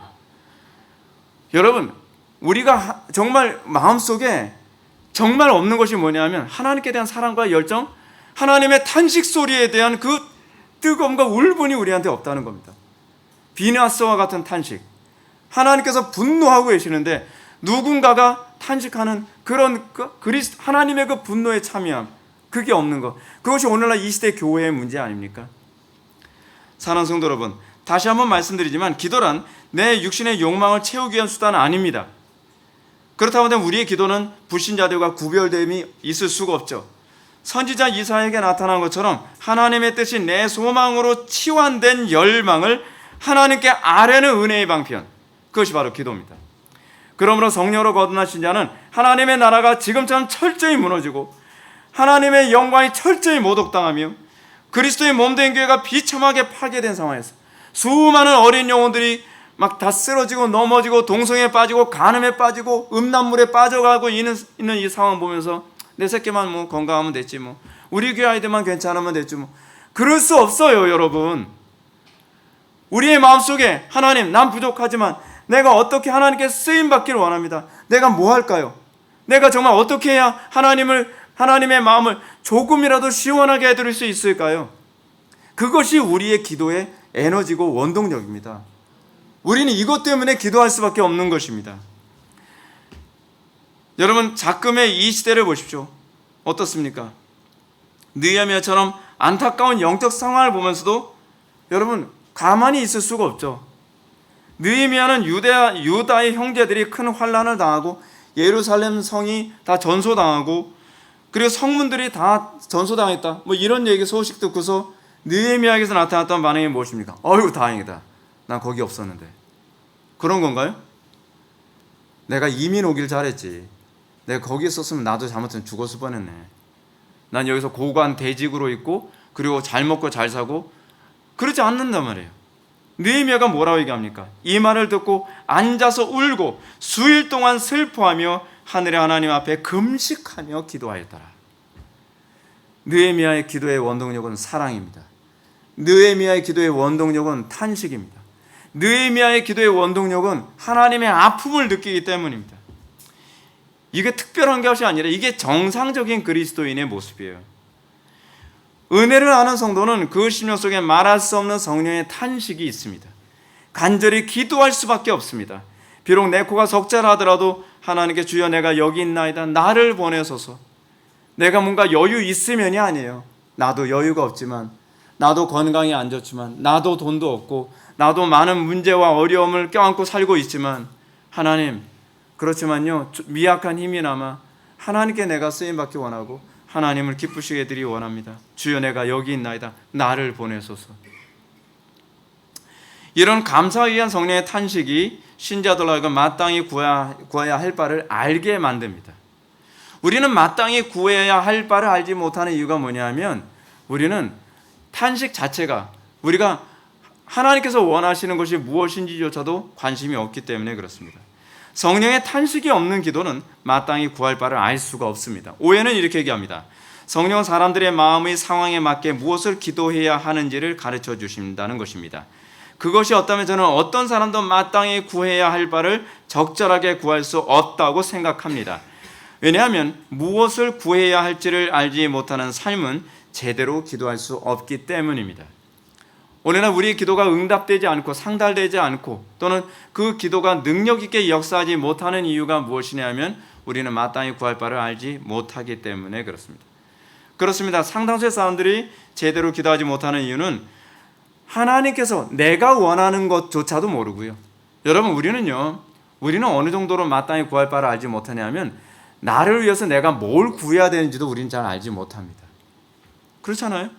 [SPEAKER 2] 여러분, 우리가 정말 마음속에 정말 없는 것이 뭐냐면 하나님께 대한 사랑과 열정, 하나님의 탄식 소리에 대한 그 뜨거움과 울분이 우리한테 없다는 겁니다. 비나스와 같은 탄식. 하나님께서 분노하고 계시는데 누군가가 탄식하는 그런 하나님의 그 분노에 참여함, 그게 없는 것. 그것이 오늘날 이 시대 교회의 문제 아닙니까? 사랑하는 성도 여러분, 다시 한번 말씀드리지만 기도란 내 육신의 욕망을 채우기 위한 수단은 아닙니다. 그렇다고 하면 우리의 기도는 불신자들과 구별됨이 있을 수가 없죠. 선지자 이사야에게 나타난 것처럼 하나님의 뜻이 내 소망으로 치환된 열망을 하나님께 아뢰는 은혜의 방편, 그것이 바로 기도입니다. 그러므로 성령으로 거듭나신 자는 하나님의 나라가 지금처럼 철저히 무너지고 하나님의 영광이 철저히 모독당하며 그리스도의 몸된 교회가 비참하게 파괴된 상황에서 수많은 어린 영혼들이 막 다 쓰러지고 넘어지고 동성에 빠지고 간음에 빠지고 음란물에 빠져가고 있는 이 상황 보면서 내 새끼만 뭐 건강하면 됐지 뭐, 우리 교회 아이들만 괜찮으면 됐지 뭐, 그럴 수 없어요. 여러분, 우리의 마음속에 하나님 난 부족하지만 내가 어떻게 하나님께 쓰임받기를 원합니다. 내가 뭐 할까요? 내가 정말 어떻게 해야 하나님의 마음을 조금이라도 시원하게 해드릴 수 있을까요? 그것이 우리의 기도의 에너지고 원동력입니다. 우리는 이것 때문에 기도할 수밖에 없는 것입니다. 여러분, 작금의 이 시대를 보십시오. 어떻습니까? 느헤미야처럼 안타까운 영적 상황을 보면서도 여러분 가만히 있을 수가 없죠. 느헤미야는 유다의 형제들이 큰 환난을 당하고 예루살렘 성이 다 전소당하고 그리고 성문들이 다 전소당했다, 뭐 이런 얘기 소식 듣고서 느헤미야에게서 나타났던 반응이 무엇입니까? 어휴 다행이다, 난 거기 없었는데. 그런 건가요? 내가 이민 오길 잘했지, 내가 거기 있었으면 나도 잘못하면 죽었을 뻔했네, 난 여기서 고관 대직으로 있고 그리고 잘 먹고 잘 사고. 그렇지 않는단 말이에요. 느헤미야가 뭐라고 얘기합니까? 이 말을 듣고 앉아서 울고 수일 동안 슬퍼하며 하늘의 하나님 앞에 금식하며 기도하였더라. 느헤미야의 기도의 원동력은 사랑입니다. 느헤미야의 기도의 원동력은 탄식입니다. 느헤미야의 기도의 원동력은 하나님의 아픔을 느끼기 때문입니다. 이게 특별한 것이 아니라 이게 정상적인 그리스도인의 모습이에요. 은혜를 아는 성도는 그 심령 속에 말할 수 없는 성령의 탄식이 있습니다. 간절히 기도할 수밖에 없습니다. 비록 내 코가 석자라 하더라도 하나님께 주여 내가 여기 있나이다, 나를 보내소서. 내가 뭔가 여유 있으면이 아니에요. 나도 여유가 없지만, 나도 건강이 안 좋지만, 나도 돈도 없고, 나도 많은 문제와 어려움을 껴안고 살고 있지만, 하나님 그렇지만요 미약한 힘이 남아 하나님께 내가 쓰임받기 원하고 하나님을 기쁘시게 해드리기 원합니다. 주여 내가 여기 있나이다, 나를 보내소서. 이런 감사에 의한 성령의 탄식이 신자들로 하여금 마땅히 구해야 할 바를 알게 만듭니다. 우리는 마땅히 구해야 할 바를 알지 못하는 이유가 뭐냐면, 우리는 탄식 자체가 우리가 하나님께서 원하시는 것이 무엇인지조차도 관심이 없기 때문에 그렇습니다. 성령의 탄식이 없는 기도는 마땅히 구할 바를 알 수가 없습니다. 오해는 이렇게 얘기합니다. 성령은 사람들의 마음의 상황에 맞게 무엇을 기도해야 하는지를 가르쳐 주신다는 것입니다. 그것이 없다면 저는 어떤 사람도 마땅히 구해야 할 바를 적절하게 구할 수 없다고 생각합니다. 왜냐하면 무엇을 구해야 할지를 알지 못하는 삶은 제대로 기도할 수 없기 때문입니다. 오늘날 우리의 기도가 응답되지 않고 상달되지 않고 또는 그 기도가 능력 있게 역사하지 못하는 이유가 무엇이냐면 우리는 마땅히 구할 바를 알지 못하기 때문에 그렇습니다. 그렇습니다. 상당수의 사람들이 제대로 기도하지 못하는 이유는 하나님께서 내가 원하는 것조차도 모르고요. 여러분, 우리는 어느 정도로 마땅히 구할 바를 알지 못하냐면 나를 위해서 내가 뭘 구해야 되는지도 우리는 잘 알지 못합니다. 그렇잖아요?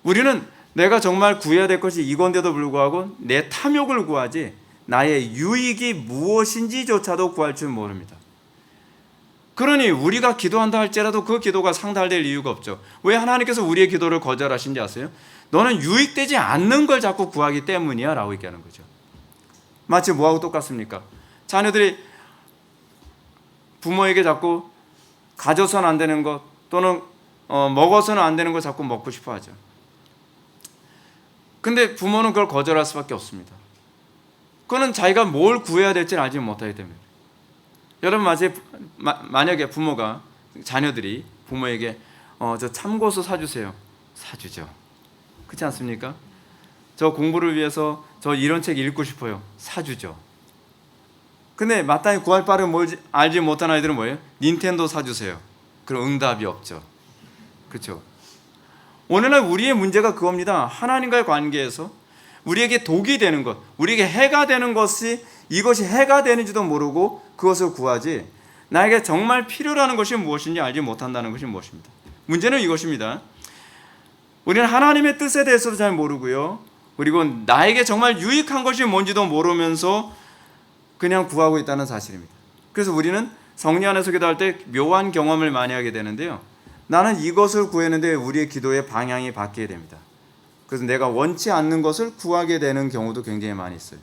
[SPEAKER 2] 우리는 내가 정말 구해야 될 것이 이건데도 불구하고 내 탐욕을 구하지 나의 유익이 무엇인지조차도 구할 줄 모릅니다. 그러니 우리가 기도한다 할지라도 그 기도가 상달될 이유가 없죠. 왜 하나님께서 우리의 기도를 거절하신지 아세요? 너는 유익되지 않는 걸 자꾸 구하기 때문이야 라고 얘기하는 거죠. 마치 뭐하고 똑같습니까? 자녀들이 부모에게 자꾸 가져서는 안 되는 것 또는 먹어서는 안 되는 걸 자꾸 먹고 싶어 하죠. 근데 부모는 그걸 거절할 수밖에 없습니다. 그거는 자기가 뭘 구해야 될지 알지 못하기 때문에. 여러분, 만약에 부모가, 자녀들이 부모에게 저 참고서 사주세요. 사주죠. 그렇지 않습니까? 저 공부를 위해서 저 이런 책 읽고 싶어요. 사주죠. 근데 마땅히 구할 바를 알지 못한 아이들은 뭐예요? 닌텐도 사주세요. 그럼 응답이 없죠. 그렇죠? 오늘날 우리의 문제가 그겁니다. 하나님과의 관계에서 우리에게 독이 되는 것, 우리에게 해가 되는 것이 이것이 해가 되는지도 모르고 그것을 구하지 나에게 정말 필요라는 것이 무엇인지 알지 못한다는 것이 무엇입니다. 문제는 이것입니다. 우리는 하나님의 뜻에 대해서도 잘 모르고요. 그리고 나에게 정말 유익한 것이 뭔지도 모르면서 그냥 구하고 있다는 사실입니다. 그래서 우리는 성령 안에서 기도할 때 묘한 경험을 많이 하게 되는데요. 나는 이것을 구했는데 우리의 기도의 방향이 바뀌게 됩니다. 그래서 내가 원치 않는 것을 구하게 되는 경우도 굉장히 많이 있어요.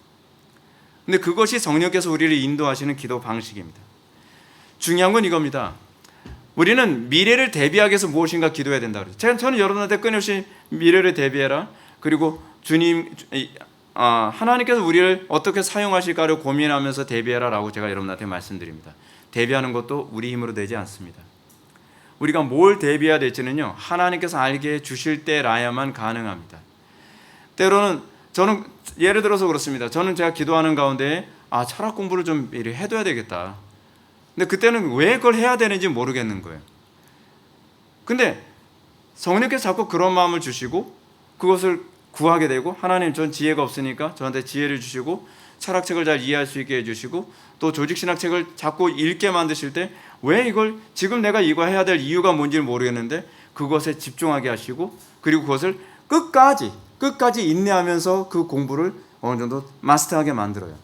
[SPEAKER 2] 근데 그것이 성령께서 우리를 인도하시는 기도 방식입니다. 중요한 건 이겁니다. 우리는 미래를 대비하기 위해서 무엇인가 기도해야 된다 그래요. 저는 여러분한테 끊임없이 미래를 대비해라. 그리고 하나님께서 우리를 어떻게 사용하실까를 고민하면서 대비해라라고 제가 여러분한테 말씀드립니다. 대비하는 것도 우리 힘으로 되지 않습니다. 우리가 뭘 대비해야 될지는요, 하나님께서 알게 해주실 때라야만 가능합니다. 때로는 저는 예를 들어서 그렇습니다. 저는 제가 기도하는 가운데 철학 공부를 좀 해둬야 되겠다. 근데 그때는 왜 그걸 해야 되는지 모르겠는 거예요. 근데 성령께서 자꾸 그런 마음을 주시고 그것을 구하게 되고, 하나님 전 지혜가 없으니까 저한테 지혜를 주시고 철학책을 잘 이해할 수 있게 해주시고 또 조직신학책을 자꾸 읽게 만드실 때 왜 이걸 지금 내가 이거 해야 될 이유가 뭔지를 모르겠는데 그것에 집중하게 하시고 그리고 그것을 끝까지 인내하면서 그 공부를 어느 정도 마스터하게 만들어요.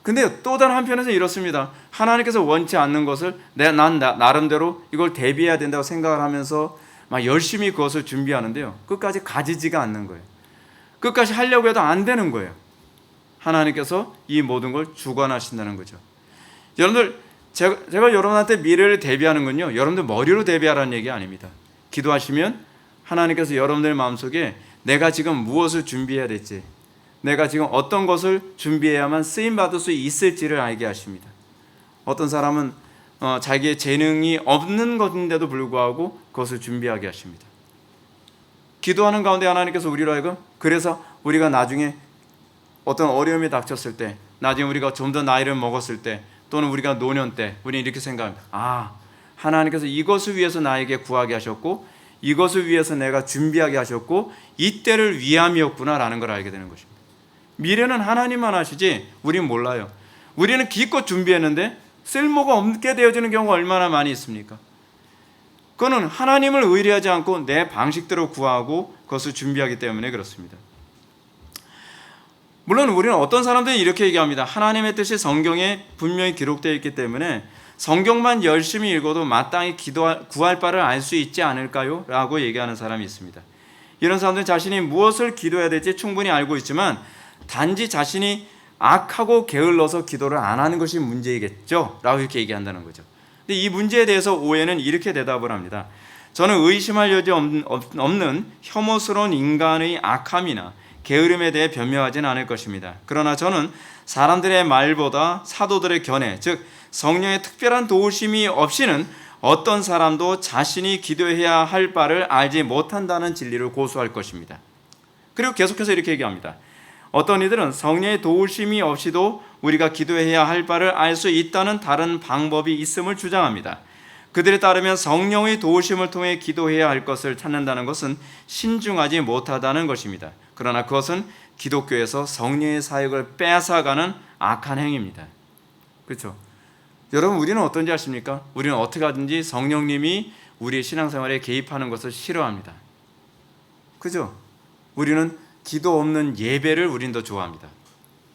[SPEAKER 2] 근데 또 다른 한편에서 이렇습니다. 하나님께서 원치 않는 것을 난 나름대로 이걸 대비해야 된다고 생각을 하면서 막 열심히 그것을 준비하는데요. 끝까지 가지지가 않는 거예요. 끝까지 하려고 해도 안 되는 거예요. 하나님께서 이 모든 걸 주관하신다는 거죠. 여러분들, 제가 여러분한테 미래를 대비하는 건요, 여러분들 머리로 대비하라는 얘기 아닙니다. 기도하시면 하나님께서 여러분들 마음속에 내가 지금 무엇을 준비해야 될지, 내가 지금 어떤 것을 준비해야만 쓰임받을 수 있을지를 알게 하십니다. 어떤 사람은 자기의 재능이 없는 것인데도 불구하고 그것을 준비하게 하십니다. 기도하는 가운데 하나님께서 우리로 하여금, 그래서 우리가 나중에 어떤 어려움이 닥쳤을 때, 나중에 우리가 좀 더 나이를 먹었을 때, 또는 우리가 노년 때 우리는 이렇게 생각합니다. 하나님께서 이것을 위해서 나에게 구하게 하셨고 이것을 위해서 내가 준비하게 하셨고 이때를 위함이었구나라는 걸 알게 되는 것입니다. 미래는 하나님만 하시지 우리는 몰라요. 우리는 기껏 준비했는데 쓸모가 없게 되어지는 경우가 얼마나 많이 있습니까? 그거는 하나님을 의뢰하지 않고 내 방식대로 구하고 그것을 준비하기 때문에 그렇습니다. 물론 우리는 어떤 사람들이 이렇게 얘기합니다. 하나님의 뜻이 성경에 분명히 기록되어 있기 때문에 성경만 열심히 읽어도 마땅히 구할 바를 알 수 있지 않을까요? 라고 얘기하는 사람이 있습니다. 이런 사람들은 자신이 무엇을 기도해야 될지 충분히 알고 있지만 단지 자신이 악하고 게을러서 기도를 안 하는 것이 문제이겠죠? 라고 이렇게 얘기한다는 거죠. 근데 이 문제에 대해서 오해는 이렇게 대답을 합니다. 저는 의심할 여지 없는 혐오스러운 인간의 악함이나 게으름에 대해 변명하지는 않을 것입니다. 그러나 저는 사람들의 말보다 사도들의 견해, 즉 성령의 특별한 도우심이 없이는 어떤 사람도 자신이 기도해야 할 바를 알지 못한다는 진리를 고수할 것입니다. 그리고 계속해서 이렇게 얘기합니다. 어떤 이들은 성령의 도우심이 없이도 우리가 기도해야 할 바를 알 수 있다는 다른 방법이 있음을 주장합니다. 그들에 따르면 성령의 도우심을 통해 기도해야 할 것을 찾는다는 것은 신중하지 못하다는 것입니다. 그러나 그것은 기독교에서 성령의 사역을 뺏어가는 악한 행위입니다. 그렇죠? 여러분, 우리는 어떤지 아십니까? 우리는 어떻게 하든지 성령님이 우리의 신앙생활에 개입하는 것을 싫어합니다. 그죠? 우리는 기도 없는 예배를 우린 더 좋아합니다.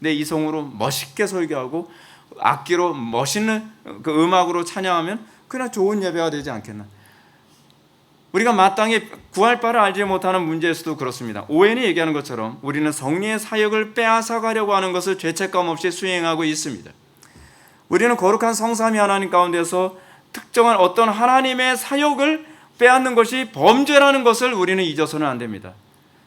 [SPEAKER 2] 내 이성으로 멋있게 설교하고 악기로 멋있는 그 음악으로 찬양하면 그냥 좋은 예배가 되지 않겠나? 우리가 마땅히 구할 바를 알지 못하는 문제에서도 그렇습니다. 오웬이 얘기하는 것처럼 우리는 성령의 사역을 빼앗아가려고 하는 것을 죄책감 없이 수행하고 있습니다. 우리는 거룩한 성삼위 하나님 가운데서 특정한 어떤 하나님의 사역을 빼앗는 것이 범죄라는 것을 우리는 잊어서는 안 됩니다.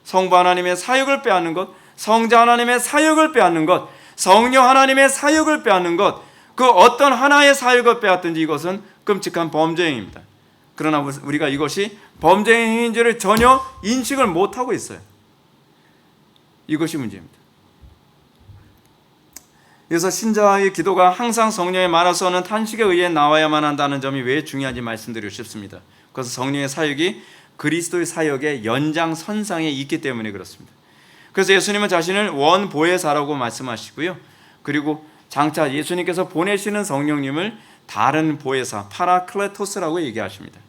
[SPEAKER 2] 성부 하나님의 사역을 빼앗는 것, 성자 하나님의 사역을 빼앗는 것, 성령 하나님의 사역을 빼앗는 것, 그 어떤 하나의 사역을 빼앗든지 이것은 끔찍한 범죄 행위입니다. 그러나 우리가 이것이 범죄 행위인지를 전혀 인식을 못하고 있어요. 이것이 문제입니다. 그래서 신자의 기도가 항상 성령의 말할 수 없는 탄식에 의해 나와야만 한다는 점이 왜 중요한지 말씀드리고 싶습니다. 그래서 성령의 사역이 그리스도의 사역의 연장선상에 있기 때문에 그렇습니다. 그래서 예수님은 자신을 원보혜사라고 말씀하시고요. 그리고 장차 예수님께서 보내시는 성령님을 다른 보혜사 파라클레토스라고 얘기하십니다.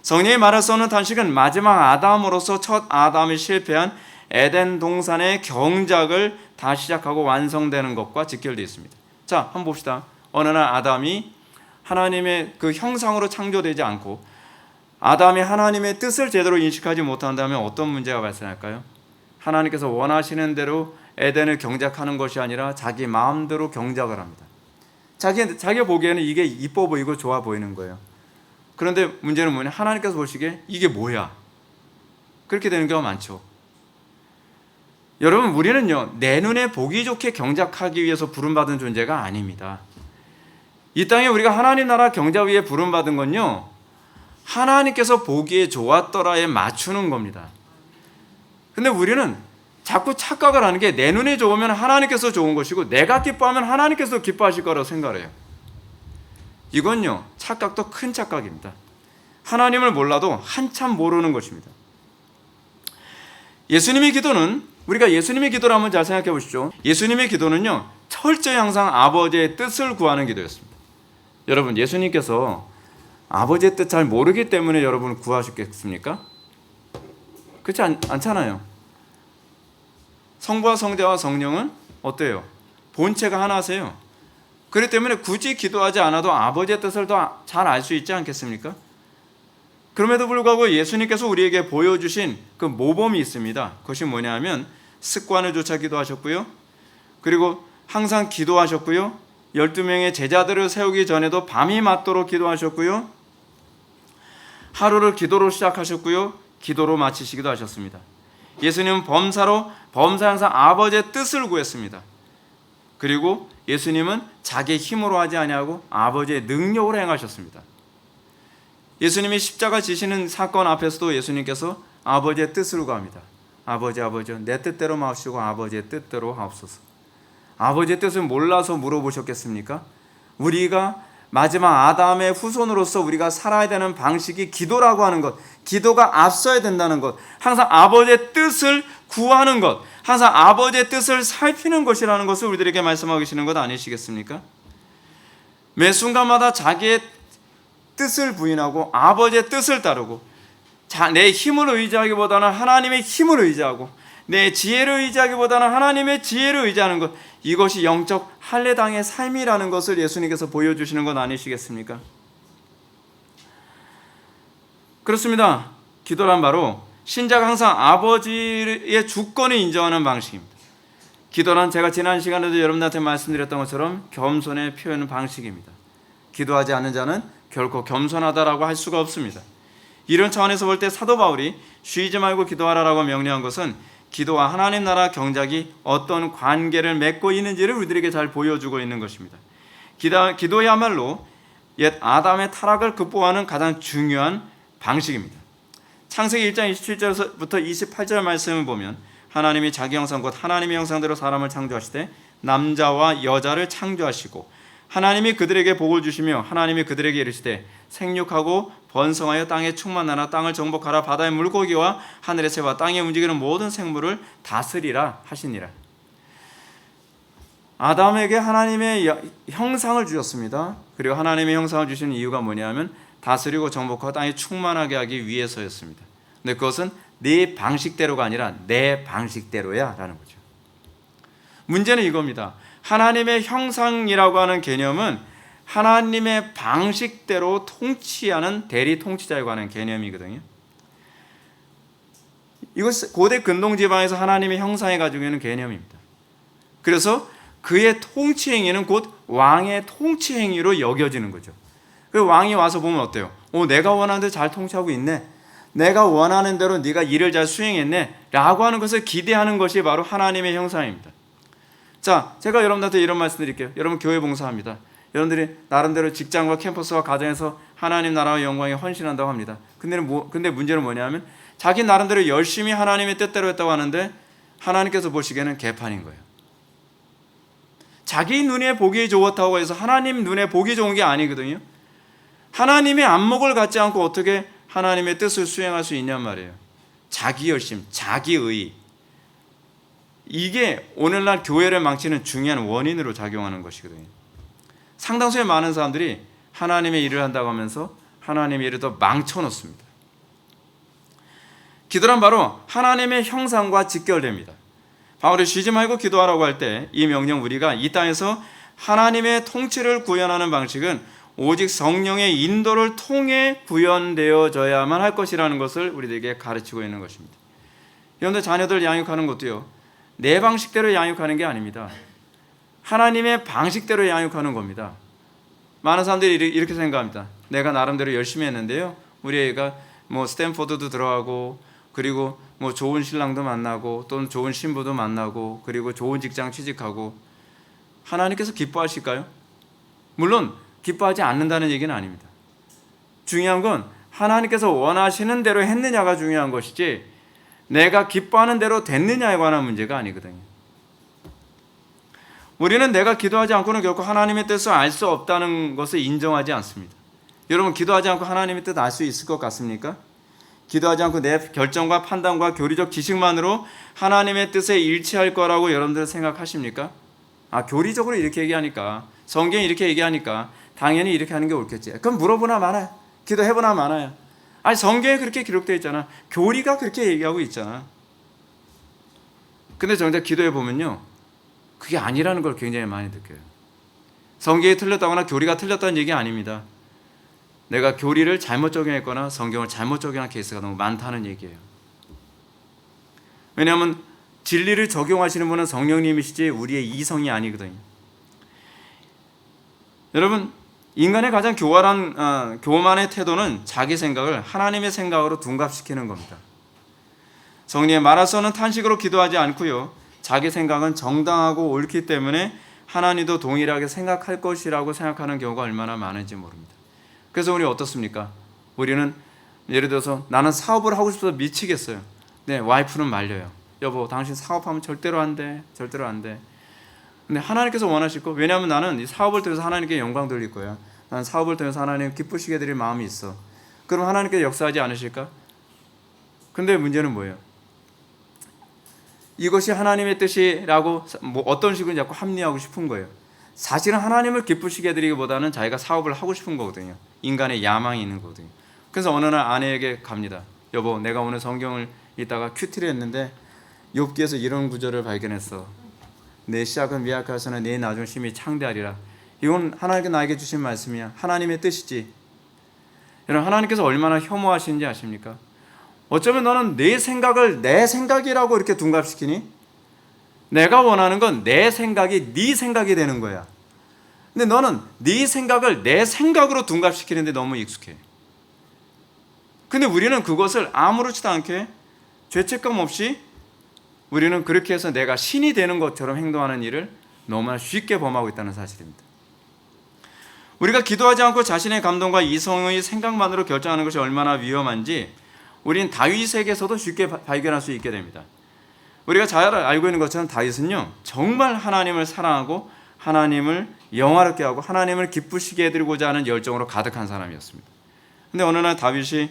[SPEAKER 2] 성령이 말할 수 없는 탄식은 마지막 아담으로서 첫 아담이 실패한 에덴 동산의 경작을 다시 시작하고 완성되는 것과 직결되어 있습니다. 자, 한번 봅시다. 어느 날 아담이 하나님의 그 형상으로 창조되지 않고 아담이 하나님의 뜻을 제대로 인식하지 못한다면 어떤 문제가 발생할까요? 하나님께서 원하시는 대로 에덴을 경작하는 것이 아니라 자기 마음대로 경작을 합니다. 자기가 보기에는 이게 이뻐 보이고 좋아 보이는 거예요. 그런데 문제는 뭐냐? 하나님께서 보시기에 이게 뭐야? 그렇게 되는 경우가 많죠. 여러분, 우리는요, 내 눈에 보기 좋게 경작하기 위해서 부름받은 존재가 아닙니다. 이 땅에 우리가 하나님 나라 경작 위에 부름받은 건요, 하나님께서 보기에 좋았더라에 맞추는 겁니다. 근데 우리는 자꾸 착각을 하는 게 내 눈에 좋으면 하나님께서 좋은 것이고 내가 기뻐하면 하나님께서 기뻐하실 거라고 생각을 해요. 이건요, 착각도 큰 착각입니다. 하나님을 몰라도 한참 모르는 것입니다. 예수님의 기도는, 우리가 예수님의 기도를 한번 잘 생각해 보십시오. 예수님의 기도는요, 철저히 항상 아버지의 뜻을 구하는 기도였습니다. 여러분, 예수님께서 아버지의 뜻 잘 모르기 때문에 여러분 구하셨겠습니까? 그렇지 않잖아요. 성부와 성자와 성령은 어때요? 본체가 하나세요. 그렇기 때문에 굳이 기도하지 않아도 아버지의 뜻을 더 잘 알 수 있지 않겠습니까? 그럼에도 불구하고 예수님께서 우리에게 보여주신 그 모범이 있습니다. 그것이 뭐냐면 습관을 쫓아 기도하셨고요. 그리고 항상 기도하셨고요. 12명의 제자들을 세우기 전에도 밤이 맞도록 기도하셨고요. 하루를 기도로 시작하셨고요. 기도로 마치시기도 하셨습니다. 예수님은 범사 항상 아버지의 뜻을 구했습니다. 그리고 예수님은 자기의 힘으로 하지 아니하고 아버지의 능력으로 행하셨습니다. 예수님이 십자가 지시는 사건 앞에서도 예수님께서 아버지의 뜻을 구합니다. 아버지 내 뜻대로 마시고 아버지의 뜻대로 하옵소서. 아버지의 뜻을 몰라서 물어보셨겠습니까? 우리가 마지막 아담의 후손으로서 우리가 살아야 되는 방식이 기도라고 하는 것, 기도가 앞서야 된다는 것, 항상 아버지의 뜻을 구하는 것, 항상 아버지의 뜻을 살피는 것이라는 것을 우리들에게 말씀하고 계시는 것 아니시겠습니까? 매 순간마다 자기의 뜻을 부인하고 아버지의 뜻을 따르고 내 힘을 의지하기보다는 하나님의 힘을 의지하고 내 지혜를 의지하기보다는 하나님의 지혜를 의지하는 것, 이것이 영적 할례당의 삶이라는 것을 예수님께서 보여주시는 것 아니시겠습니까? 그렇습니다. 기도란 바로 신자가 항상 아버지의 주권을 인정하는 방식입니다. 기도란 제가 지난 시간에도 여러분들한테 말씀드렸던 것처럼 겸손의 표현 방식입니다. 기도하지 않는 자는 결코 겸손하다라고 할 수가 없습니다. 이런 차원에서 볼 때 사도 바울이 쉬지 말고 기도하라라고 명령한 것은 기도와 하나님 나라 경작이 어떤 관계를 맺고 있는지를 우리들에게 잘 보여주고 있는 것입니다. 기도야말로 옛 아담의 타락을 극복하는 가장 중요한 방식입니다. 창세기 1장 27절부터 28절 말씀을 보면 하나님이 자기 형상 곧 하나님의 형상대로 사람을 창조하시되 남자와 여자를 창조하시고 하나님이 그들에게 복을 주시며 하나님이 그들에게 이르시되 생육하고 번성하여 땅에 충만하라 땅을 정복하라 바다의 물고기와 하늘의 새와 땅에 움직이는 모든 생물을 다스리라 하시니라. 아담에게 하나님의 형상을 주셨습니다. 그리고 하나님의 형상을 주시는 이유가 뭐냐면 다스리고 정복하고 땅에 충만하게 하기 위해서였습니다. 근데 그것은 네 방식대로가 아니라 내 방식대로야 라는 거죠. 문제는 이겁니다. 하나님의 형상이라고 하는 개념은 하나님의 방식대로 통치하는 대리 통치자에 관한 개념이거든요. 이것 고대 근동지방에서 하나님의 형상이 가지고 있는 개념입니다. 그래서 그의 통치 행위는 곧 왕의 통치 행위로 여겨지는 거죠. 그 왕이 와서 보면 어때요? 내가 원하는 대로 잘 통치하고 있네. 내가 원하는 대로 네가 일을 잘 수행했네. 라고 하는 것을 기대하는 것이 바로 하나님의 형상입니다. 자, 제가 여러분들한테 이런 말씀 드릴게요. 여러분 교회 봉사합니다. 여러분들이 나름대로 직장과 캠퍼스와 가정에서 하나님 나라와 영광에 헌신한다고 합니다. 근데 문제는 뭐냐면 자기 나름대로 열심히 하나님의 뜻대로 했다고 하는데 하나님께서 보시기에는 개판인 거예요. 자기 눈에 보기 좋았다고 해서 하나님 눈에 보기 좋은 게 아니거든요. 하나님의 안목을 갖지 않고 어떻게 하나님의 뜻을 수행할 수 있냔 말이에요. 자기 열심, 자기 의. 이게 오늘날 교회를 망치는 중요한 원인으로 작용하는 것이거든요. 상당수의 많은 사람들이 하나님의 일을 한다고 하면서 하나님의 일을 더 망쳐놓습니다. 기도란 바로 하나님의 형상과 직결됩니다. 바울이 쉬지 말고 기도하라고 할 때 이 명령 우리가 이 땅에서 하나님의 통치를 구현하는 방식은 오직 성령의 인도를 통해 구현되어져야만 할 것이라는 것을 우리들에게 가르치고 있는 것입니다. 여러분들 자녀들 양육하는 것도요. 내 방식대로 양육하는 게 아닙니다. 하나님의 방식대로 양육하는 겁니다. 많은 사람들이 이렇게 생각합니다. 내가 나름대로 열심히 했는데요. 우리 애가 스탠포드도 들어가고 그리고 좋은 신랑도 만나고 또는 좋은 신부도 만나고 그리고 좋은 직장 취직하고 하나님께서 기뻐하실까요? 물론 기뻐하지 않는다는 얘기는 아닙니다. 중요한 건 하나님께서 원하시는 대로 했느냐가 중요한 것이지 내가 기뻐하는 대로 됐느냐에 관한 문제가 아니거든요. 우리는 내가 기도하지 않고는 결코 하나님의 뜻을 알 수 없다는 것을 인정하지 않습니다. 여러분 기도하지 않고 하나님의 뜻 알 수 있을 것 같습니까? 기도하지 않고 내 결정과 판단과 교리적 지식만으로 하나님의 뜻에 일치할 거라고 여러분들 생각하십니까? 교리적으로 이렇게 얘기하니까 성경이 이렇게 얘기하니까 당연히 이렇게 하는 게 옳겠지. 그럼 물어보나 마나요? 기도해보나 마나요? 성경에 그렇게 기록되어 있잖아. 교리가 그렇게 얘기하고 있잖아. 근데 정작 기도해 보면요, 그게 아니라는 걸 굉장히 많이 느껴요. 성경이 틀렸다거나 교리가 틀렸다는 얘기 아닙니다. 내가 교리를 잘못 적용했거나 성경을 잘못 적용한 케이스가 너무 많다는 얘기예요. 왜냐하면 진리를 적용하시는 분은 성령님이시지 우리의 이성이 아니거든요. 여러분, 인간의 가장 교만의 태도는 자기 생각을 하나님의 생각으로 둔갑시키는 겁니다. 성령의 말하서는 탄식으로 기도하지 않고요. 자기 생각은 정당하고 옳기 때문에 하나님도 동일하게 생각할 것이라고 생각하는 경우가 얼마나 많은지 모릅니다. 그래서 우리 어떻습니까? 우리는 예를 들어서 나는 사업을 하고 싶어서 미치겠어요. 네, 와이프는 말려요. 여보, 당신 사업하면 절대로 안 돼. 절대로 안 돼. 근데 하나님께서 원하실 거. 왜냐하면 나는 이 사업을 통해서 하나님께 영광 돌릴 거야. 나는 사업을 통해서 하나님 기쁘시게 드릴 마음이 있어. 그럼 하나님께서 역사하지 않으실까? 근데 문제는 뭐예요? 이것이 하나님의 뜻이라고 어떤 식으로 자꾸 합리화하고 싶은 거예요. 사실은 하나님을 기쁘시게 해드리기보다는 자기가 사업을 하고 싶은 거거든요. 인간의 야망이 있는 거거든요. 그래서 어느 날 아내에게 갑니다. 여보, 내가 오늘 성경을 읽다가 큐티를 했는데 욥기에서 이런 구절을 발견했어. 내 시작은 미약하서는 내 나중 심히 창대하리라. 이건 하나님께 나에게 주신 말씀이야. 하나님의 뜻이지. 여러분, 하나님께서 얼마나 혐오하시는지 아십니까? 어쩌면 너는 내 생각을 내 생각이라고 이렇게 둔갑시키니? 내가 원하는 건 내 생각이 네 생각이 되는 거야. 근데 너는 네 생각을 내 생각으로 둔갑시키는데 너무 익숙해. 근데 우리는 그것을 아무렇지도 않게 죄책감 없이 우리는 그렇게 해서 내가 신이 되는 것처럼 행동하는 일을 너무나 쉽게 범하고 있다는 사실입니다. 우리가 기도하지 않고 자신의 감동과 이성의 생각만으로 결정하는 것이 얼마나 위험한지 우리는 다윗에게서도 쉽게 발견할 수 있게 됩니다. 우리가 잘 알고 있는 것처럼 다윗은요, 정말 하나님을 사랑하고 하나님을 영화롭게 하고 하나님을 기쁘시게 해드리고자 하는 열정으로 가득한 사람이었습니다. 근데 어느 날 다윗이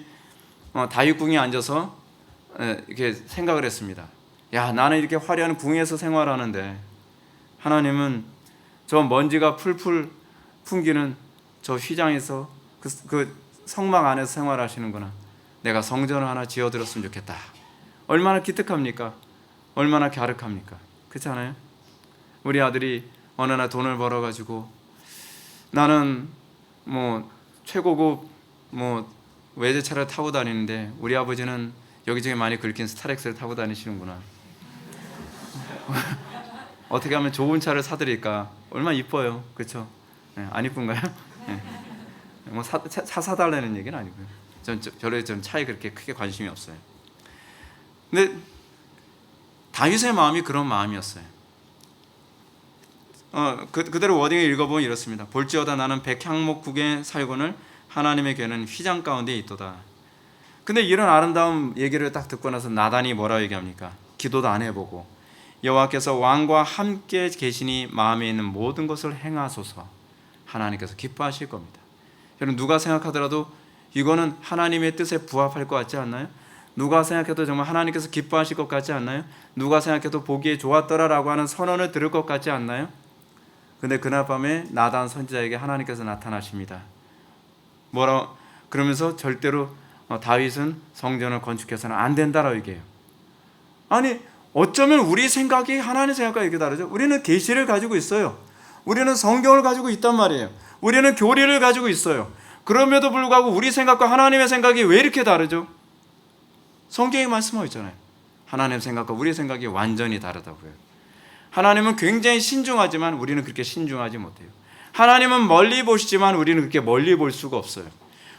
[SPEAKER 2] 다윗궁에 앉아서 이렇게 생각을 했습니다. 야, 나는 이렇게 화려한 궁에서 생활하는데 하나님은 저 먼지가 풀풀 풍기는 저 휘장에서 그 성막 안에서 생활하시는구나. 내가 성전을 하나 지어드렸으면 좋겠다. 얼마나 기특합니까? 얼마나 갸륵합니까? 그렇지 않아요? 우리 아들이 어느 날 돈을 벌어가지고 나는 뭐 최고급 뭐 외제차를 타고 다니는데 우리 아버지는 여기저기 많이 긁힌 스타렉스를 타고 다니시는구나. 어떻게 하면 좋은 차를 사드릴까? 얼마나 이뻐요, 그렇죠? 네, 안 이쁜가요? 네. 뭐 차 사달라는 얘기는 아니고요. 전 차에 그렇게 크게 관심이 없어요. 근데 다윗의 마음이 그런 마음이었어요. 그대로 워딩을 읽어보면 이렇습니다. 볼지어다 나는 백향목국에 살고는 하나님의 궤는 휘장 가운데 있도다. 근데 이런 아름다운 얘기를 딱 듣고 나서 나단이 뭐라고 얘기합니까? 기도도 안 해보고 여호와께서 왕과 함께 계시니 마음에 있는 모든 것을 행하소서. 하나님께서 기뻐하실 겁니다. 여러분, 누가 생각하더라도 이거는 하나님의 뜻에 부합할 것 같지 않나요? 누가 생각해도 정말 하나님께서 기뻐하실 것 같지 않나요? 누가 생각해도 보기에 좋았더라라고 하는 선언을 들을 것 같지 않나요? 근데 그날 밤에 나단 선지자에게 하나님께서 나타나십니다. 그러면서 절대로 다윗은 성전을 건축해서는 안 된다라고 얘기해요. 아니, 어쩌면 우리 생각이 하나님의 생각과 이렇게 다르죠. 우리는 계시를 가지고 있어요. 우리는 성경을 가지고 있단 말이에요. 우리는 교리를 가지고 있어요. 그럼에도 불구하고 우리 생각과 하나님의 생각이 왜 이렇게 다르죠? 성경이 말씀하고 있잖아요. 하나님의 생각과 우리의 생각이 완전히 다르다고요. 하나님은 굉장히 신중하지만 우리는 그렇게 신중하지 못해요. 하나님은 멀리 보시지만 우리는 그렇게 멀리 볼 수가 없어요.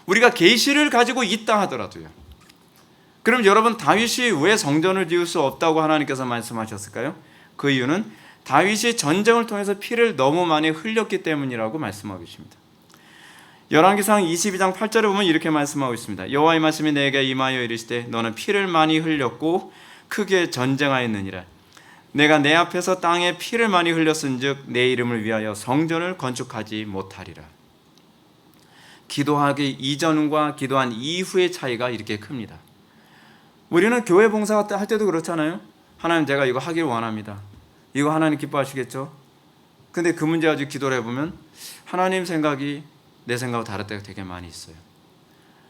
[SPEAKER 2] 우리가 계시를 가지고 있다 하더라도요. 그럼 여러분, 다윗이 왜 성전을 지을 수 없다고 하나님께서 말씀하셨을까요? 그 이유는 다윗이 전쟁을 통해서 피를 너무 많이 흘렸기 때문이라고 말씀하고 계십니다. 열왕기상 22장 8절에 보면 이렇게 말씀하고 있습니다. 여호와의 말씀이 내게 임하여 이르시되 너는 피를 많이 흘렸고 크게 전쟁하였느니라. 내가 내 앞에서 땅에 피를 많이 흘렸은즉 내 이름을 위하여 성전을 건축하지 못하리라. 기도하기 이전과 기도한 이후의 차이가 이렇게 큽니다. 우리는 교회 봉사 할 때도 그렇잖아요. 하나님, 제가 이거 하길 원합니다. 이거 하나님 기뻐하시겠죠? 근데 그 문제 가지고 기도를 해보면 하나님 생각이 내 생각하고 다를 때가 되게 많이 있어요.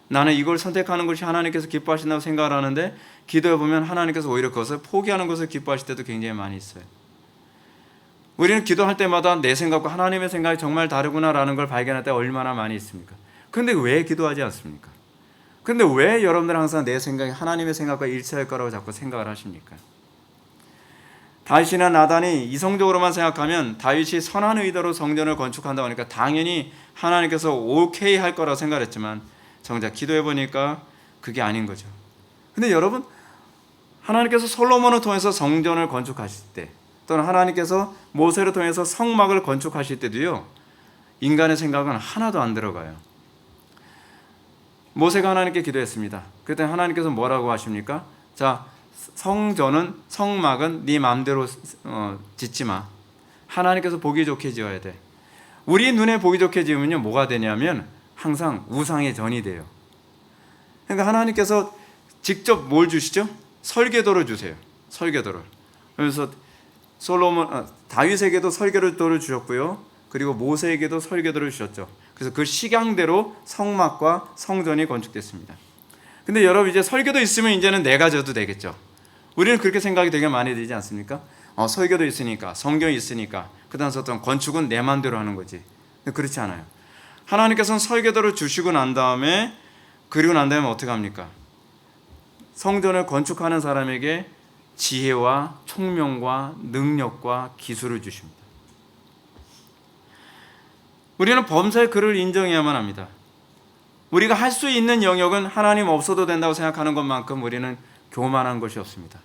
[SPEAKER 2] 나는 이걸 선택하는 것이 하나님께서 기뻐하신다고 생각을 하는데 기도해보면 하나님께서 오히려 그것을 포기하는 것을 기뻐하실 때도 굉장히 많이 있어요. 우리는 기도할 때마다 내 생각과 하나님의 생각이 정말 다르구나라는 걸 발견할 때 얼마나 많이 있습니까? 근데 왜 기도하지 않습니까? 근데 왜 여러분들 항상 내 생각이 하나님의 생각과 일치할 거라고 자꾸 생각을 하십니까? 다윗이나 나단이 이성적으로만 생각하면 다윗이 선한 의도로 성전을 건축한다고 하니까 당연히 하나님께서 오케이 할 거라고 생각했지만 정작 기도해보니까 그게 아닌 거죠. 근데 여러분, 하나님께서 솔로몬을 통해서 성전을 건축하실 때 또는 하나님께서 모세를 통해서 성막을 건축하실 때도요, 인간의 생각은 하나도 안 들어가요. 모세가 하나님께 기도했습니다. 그때 하나님께서 뭐라고 하십니까? 자, 성막은 네 마음대로 짓지 마. 하나님께서 보기 좋게 지어야 돼. 우리 눈에 보기 좋게 지으면요, 뭐가 되냐면 항상 우상의 전이 돼요. 그러니까 하나님께서 직접 뭘 주시죠? 설계도를 주세요. 설계도를. 그래서 다윗에게도 설계도를 주셨고요. 그리고 모세에게도 설계도를 주셨죠. 그래서 그 식양대로 성막과 성전이 건축됐습니다. 근데 여러분, 이제 설계도 있으면 이제는 내가 져도 되겠죠. 우리는 그렇게 생각이 되게 많이 들지 않습니까? 설계도 있으니까, 성경이 있으니까, 그 다음에 어떤 건축은 내 마음대로 하는 거지. 근데 그렇지 않아요. 하나님께서는 설계도를 주시고 난 다음에, 그리고 난 다음에 어떻게 합니까? 성전을 건축하는 사람에게 지혜와 총명과 능력과 기술을 주십니다. 우리는 범사에 그를 인정해야만 합니다. 우리가 할 수 있는 영역은 하나님 없어도 된다고 생각하는 것만큼 우리는 교만한 것이 없습니다.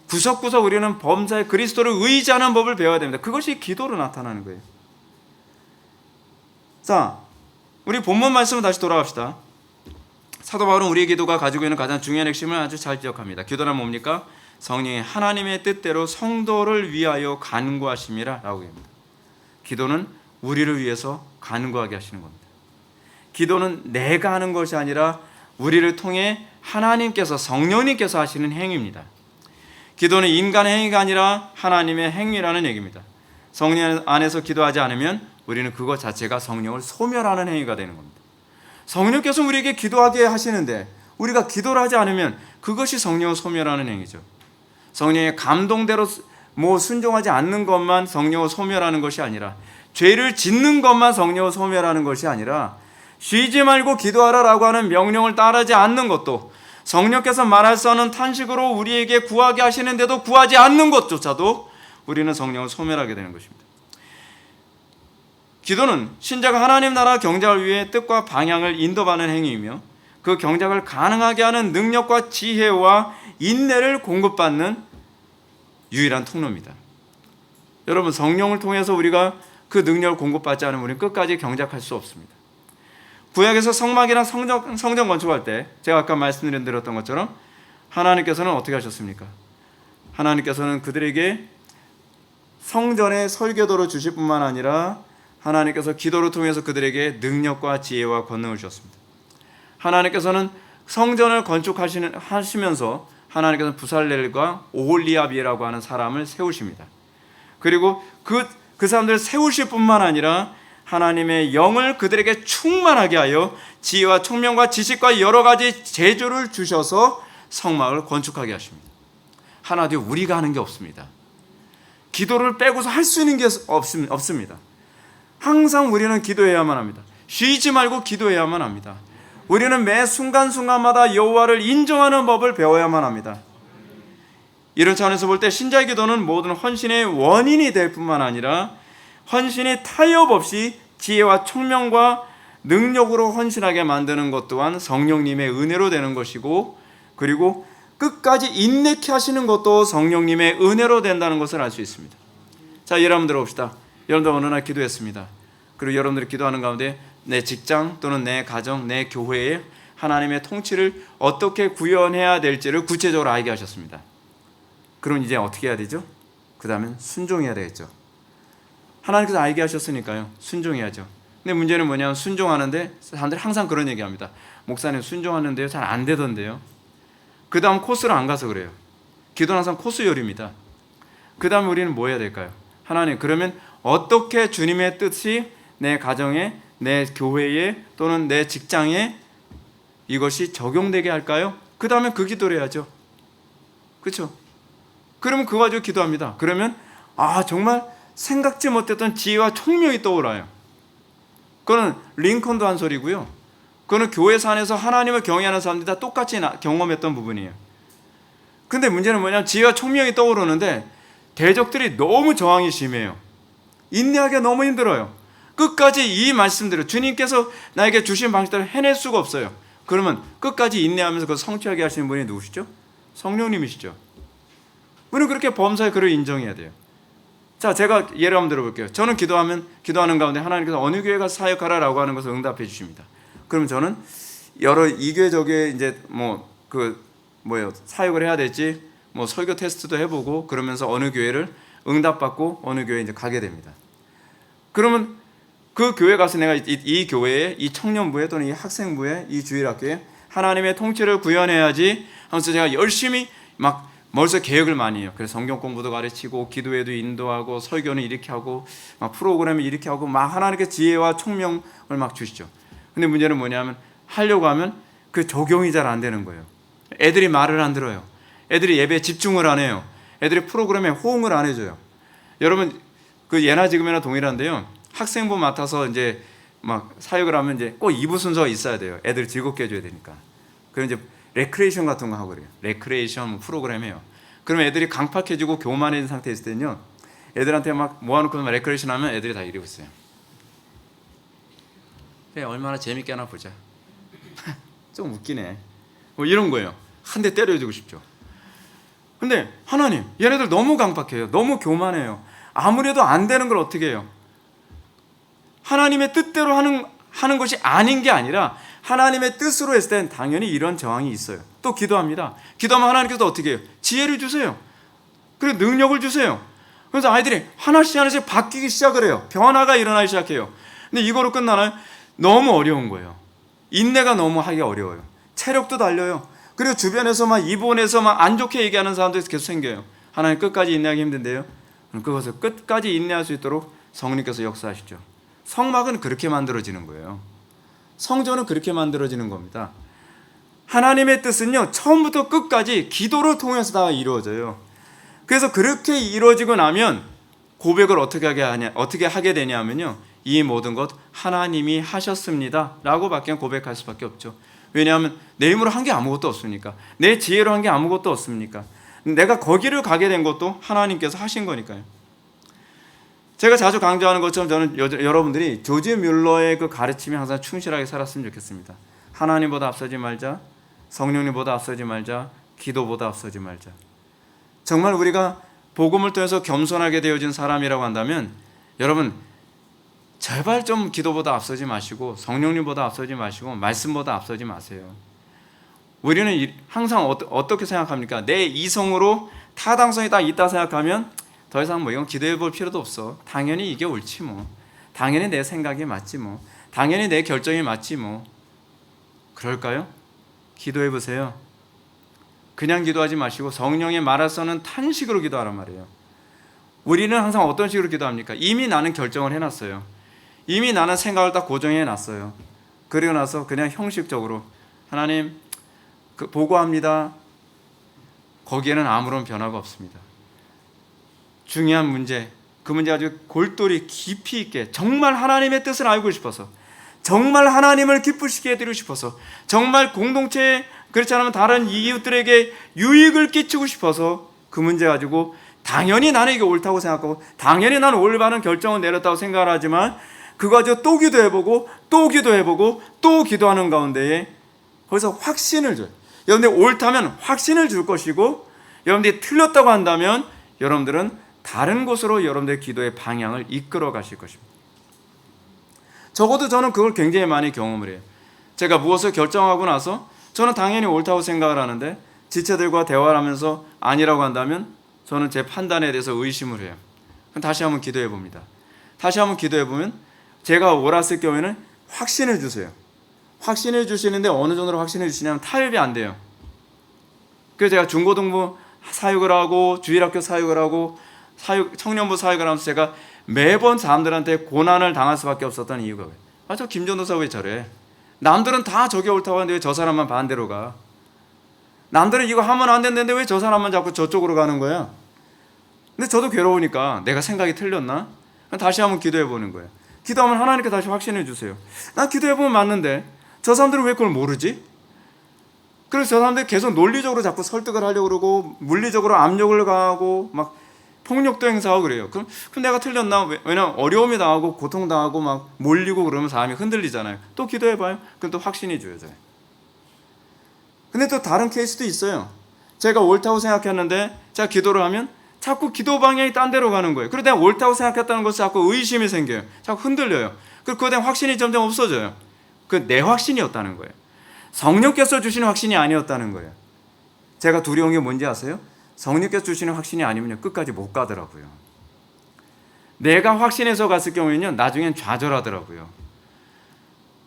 [SPEAKER 2] 구석구석 우리는 범사에 그리스도를 의지하는 법을 배워야 됩니다. 그것이 기도로 나타나는 거예요. 자, 우리 본문 말씀을 다시 돌아갑시다. 사도 바울은 우리의 기도가 가지고 있는 가장 중요한 핵심을 아주 잘 기억합니다. 기도란 뭡니까? 성령이 하나님의 뜻대로 성도를 위하여 간구하심이라 라고 합니다. 기도는 우리를 위해서 간구하게 하시는 겁니다. 기도는 내가 하는 것이 아니라 우리를 통해 하나님께서, 성령님께서 하시는 행위입니다. 기도는 인간의 행위가 아니라 하나님의 행위라는 얘기입니다. 성령 안에서 기도하지 않으면 우리는 그것 자체가 성령을 소멸하는 행위가 되는 겁니다. 성령께서 우리에게 기도하게 하시는데 우리가 기도를 하지 않으면 그것이 성령을 소멸하는 행위죠. 성령의 감동대로 순종하지 않는 것만 성령을 소멸하는 것이 아니라, 죄를 짓는 것만 성령을 소멸하는 것이 아니라, 쉬지 말고 기도하라라고 하는 명령을 따르지 않는 것도, 성령께서 말할 수 없는 탄식으로 우리에게 구하게 하시는데도 구하지 않는 것조차도 우리는 성령을 소멸하게 되는 것입니다. 기도는 신자가 하나님 나라 경작을 위해 뜻과 방향을 인도받는 행위이며 그 경작을 가능하게 하는 능력과 지혜와 인내를 공급받는 유일한 통로입니다. 여러분, 성령을 통해서 우리가 그 능력을 공급받지 않으면 우리는 끝까지 경작할 수 없습니다. 구약에서 성막이나 성전 건축할 때 제가 아까 말씀드렸던 것처럼 하나님께서는 어떻게 하셨습니까? 하나님께서는 그들에게 성전의 설계도를 주실 뿐만 아니라 하나님께서 기도를 통해서 그들에게 능력과 지혜와 권능을 주셨습니다. 하나님께서는 성전을 건축하시면서 하나님께서는 부살렐과 오홀리압이라고 하는 사람을 세우십니다. 그리고 그 사람들을 세우실 뿐만 아니라 하나님의 영을 그들에게 충만하게 하여 지혜와 총명과 지식과 여러 가지 재주를 주셔서 성막을 건축하게 하십니다. 하나도 우리가 하는 게 없습니다. 기도를 빼고서 할 수 있는 게 없습니다. 항상 우리는 기도해야만 합니다. 쉬지 말고 기도해야만 합니다. 우리는 매 순간순간마다 여호와를 인정하는 법을 배워야만 합니다. 이런 차원에서 볼 때 신자의 기도는 모든 헌신의 원인이 될 뿐만 아니라 헌신이 타협 없이 지혜와 총명과 능력으로 헌신하게 만드는 것 또한 성령님의 은혜로 되는 것이고, 그리고 끝까지 인내케 하시는 것도 성령님의 은혜로 된다는 것을 알 수 있습니다. 자, 여러분 들어봅시다. 여러분들 어느 날 기도했습니다. 그리고 여러분들이 기도하는 가운데 내 직장 또는 내 가정, 내 교회에 하나님의 통치를 어떻게 구현해야 될지를 구체적으로 알게 하셨습니다. 그럼 이제 어떻게 해야 되죠? 그 다음엔 순종해야 되겠죠. 하나님께서 알게 하셨으니까요, 순종해야죠. 근데 문제는 뭐냐면 순종하는데 사람들이 항상 그런 얘기합니다. 목사님 순종하는데요 잘 안 되던데요. 그 다음 코스를 안 가서 그래요. 기도는 항상 코스 요리입니다. 그 다음에 우리는 뭐 해야 될까요? 하나님, 그러면 어떻게 주님의 뜻이 내 가정에, 내 교회에 또는 내 직장에 이것이 적용되게 할까요? 그 다음에 그 기도를 해야죠. 그렇죠? 그러면 그거 가지고 기도합니다. 그러면 정말 생각지 못했던 지혜와 총명이 떠올라요. 그거는 링컨도 한 소리고요. 그거는 교회에서 안에서 하나님을 경외하는 사람들이 다 똑같이 경험했던 부분이에요. 근데 문제는 뭐냐면 지혜와 총명이 떠오르는데 대적들이 너무 저항이 심해요. 인내하기가 너무 힘들어요. 끝까지 이 말씀대로 주님께서 나에게 주신 방식대로 해낼 수가 없어요. 그러면 끝까지 인내하면서 그걸 성취하게 하시는 분이 누구시죠? 성령님이시죠. 우리는 그렇게 범사에 그를 인정해야 돼요. 자, 제가 예를 한번 들어볼게요. 저는 기도하는 가운데 하나님께서 어느 교회 가서 사역하라라고 하는 것을 응답해 주십니다. 그럼 저는 여러 이 교회 저 교회 이제 사역을 해야 될지 설교 테스트도 해보고 그러면서 어느 교회를 응답받고 어느 교회에 이제 가게 됩니다. 그러면 그 교회 가서 내가 이 교회에, 이 청년부에 또는 이 학생부에, 이 주일학교에 하나님의 통치를 구현해야지 하면서 제가 열심히 막 머릿속에 계획을 많이 해요. 그래서 성경 공부도 가르치고 기도회도 인도하고 설교는 이렇게 하고 막 프로그램을 이렇게 하고 막 하나님께 지혜와 총명을 막 주시죠. 근데 문제는 뭐냐면 하려고 하면 그 적용이 잘 안 되는 거예요. 애들이 말을 안 들어요. 애들이 예배에 집중을 안 해요. 애들이 프로그램에 호응을 안 해줘요. 여러분 그 예나 지금이나 동일한데요. 학생부 맡아서 이제 막 사역을 하면 이제 꼭 2부 순서가 있어야 돼요. 애들 즐겁게 해줘야 되니까. 그럼 이제 레크레이션 같은 거 하고 그래요. 레크레이션 프로그램 해요. 그러면 애들이 강팍해지고 교만해진 상태에 있을 때는요, 애들한테 막 모아놓고 레크레이션 하면 애들이 다 이러고 있어요. 그래, 얼마나 재밌게 하나 보자. 좀 웃기네. 이런 거예요. 한 대 때려주고 싶죠. 근데 하나님, 얘네들 너무 강팍해요. 너무 교만해요. 아무래도 안 되는 걸 어떻게 해요? 하나님의 뜻대로 하는 것이 아닌 게 아니라 하나님의 뜻으로 했을 땐 당연히 이런 저항이 있어요. 또 기도합니다. 기도하면 하나님께서 어떻게 해요? 지혜를 주세요. 그리고 능력을 주세요. 그래서 아이들이 하나씩 하나씩 바뀌기 시작을 해요. 변화가 일어나기 시작해요. 근데 이거로 끝나나요? 너무 어려운 거예요. 인내가 너무 하기 어려워요. 체력도 달려요. 그리고 주변에서 막 이본에서 막 안 좋게 얘기하는 사람들이 계속 생겨요. 하나님 끝까지 인내하기 힘든데요. 그것을 끝까지 인내할 수 있도록 성령께서 역사하시죠. 성막은 그렇게 만들어지는 거예요. 성전은 그렇게 만들어지는 겁니다. 하나님의 뜻은요, 처음부터 끝까지 기도를 통해서 다 이루어져요. 그래서 그렇게 이루어지고 나면 고백을 어떻게 하게 되냐면요, 이 모든 것 하나님이 하셨습니다 라고 밖에 고백할 수밖에 없죠. 왜냐하면 내 힘으로 한 게 아무것도 없으니까, 내 지혜로 한 게 아무것도 없습니까? 내가 거기를 가게 된 것도 하나님께서 하신 거니까요. 제가 자주 강조하는 것처럼 저는 여러분들이 조지 뮬러의 그 가르침에 항상 충실하게 살았으면 좋겠습니다. 하나님보다 앞서지 말자, 성령님보다 앞서지 말자, 기도보다 앞서지 말자. 정말 우리가 복음을 통해서 겸손하게 되어진 사람이라고 한다면 여러분 제발 좀 기도보다 앞서지 마시고 성령님보다 앞서지 마시고 말씀보다 앞서지 마세요. 우리는 항상 어떻게 생각합니까? 내 이성으로 타당성이 딱 있다 생각하면 더 이상 뭐 이건 기도해 볼 필요도 없어. 당연히 이게 옳지 뭐. 당연히 내 생각이 맞지 뭐. 당연히 내 결정이 맞지 뭐. 그럴까요? 기도해 보세요. 그냥 기도하지 마시고 성령의 말하서는 탄식으로 기도하란 말이에요. 우리는 항상 어떤 식으로 기도합니까? 이미 나는 결정을 해놨어요. 이미 나는 생각을 다 고정해놨어요. 그리고 나서 그냥 형식적으로 하나님 보고합니다. 거기에는 아무런 변화가 없습니다. 중요한 문제, 그 문제 아주 골똘히 깊이 있게 정말 하나님의 뜻을 알고 싶어서, 정말 하나님을 기쁘시게 해드리고 싶어서, 정말 공동체에 그렇지 않으면 다른 이웃들에게 유익을 끼치고 싶어서 그 문제 가지고 당연히 나는 이게 옳다고 생각하고 당연히 나는 올바른 결정을 내렸다고 생각을 하지만 그거 가지고 또 기도해보고 또 기도해보고 또 기도하는 가운데에 거기서 확신을 줘요. 여러분들이 옳다면 확신을 줄 것이고 여러분들이 틀렸다고 한다면 여러분들은 다른 곳으로 여러분들의 기도의 방향을 이끌어 가실 것입니다. 적어도 저는 그걸 굉장히 많이 경험을 해요. 제가 무엇을 결정하고 나서 저는 당연히 옳다고 생각을 하는데 지체들과 대화를 하면서 아니라고 한다면 저는 제 판단에 대해서 의심을 해요. 그럼 다시 한번 기도해 봅니다. 다시 한번 기도해 보면 제가 옳았을 경우에는 확신해 주세요. 확신해 주시는데 어느 정도로 확신해 주시냐면 타협이 안 돼요. 그래서 제가 중고등부 사역을 하고 주일학교 사역을 하고 청년부 사역을 하면서 제가 매번 사람들한테 고난을 당할 수밖에 없었던 이유가 왜요? 저 김전도사 왜 저래? 남들은 다 저게 옳다고 하는데 왜 저 사람만 반대로 가? 남들은 이거 하면 안 된다는데 왜 저 사람만 자꾸 저쪽으로 가는 거야? 근데 저도 괴로우니까 내가 생각이 틀렸나? 다시 한번 기도해 보는 거예요. 기도하면 하나님께 다시 확신해 주세요. 난 기도해 보면 맞는데 저 사람들은 왜 그걸 모르지? 그래서 저 사람들이 계속 논리적으로 자꾸 설득을 하려고 그러고 물리적으로 압력을 가하고 막 폭력도 행사하고 그래요. 그럼 내가 틀렸나? 왜냐면 어려움이 당하고 고통당하고 막 몰리고 그러면 사람이 흔들리잖아요. 또 기도해봐요. 그럼 또 확신이 줘야죠. 근데 또 다른 케이스도 있어요. 제가 옳다고 생각했는데 제가 기도를 하면 자꾸 기도 방향이 딴 데로 가는 거예요. 그래서 내가 옳다고 생각했다는 것을 자꾸 의심이 생겨요. 자꾸 흔들려요. 그리고 그거에 대한 확신이 점점 없어져요. 그 내 확신이었다는 거예요. 성령께서 주시는 확신이 아니었다는 거예요. 제가 두려운 게 뭔지 아세요? 성령께서 주시는 확신이 아니면 끝까지 못 가더라고요. 내가 확신해서 갔을 경우에는요, 나중엔 좌절하더라고요.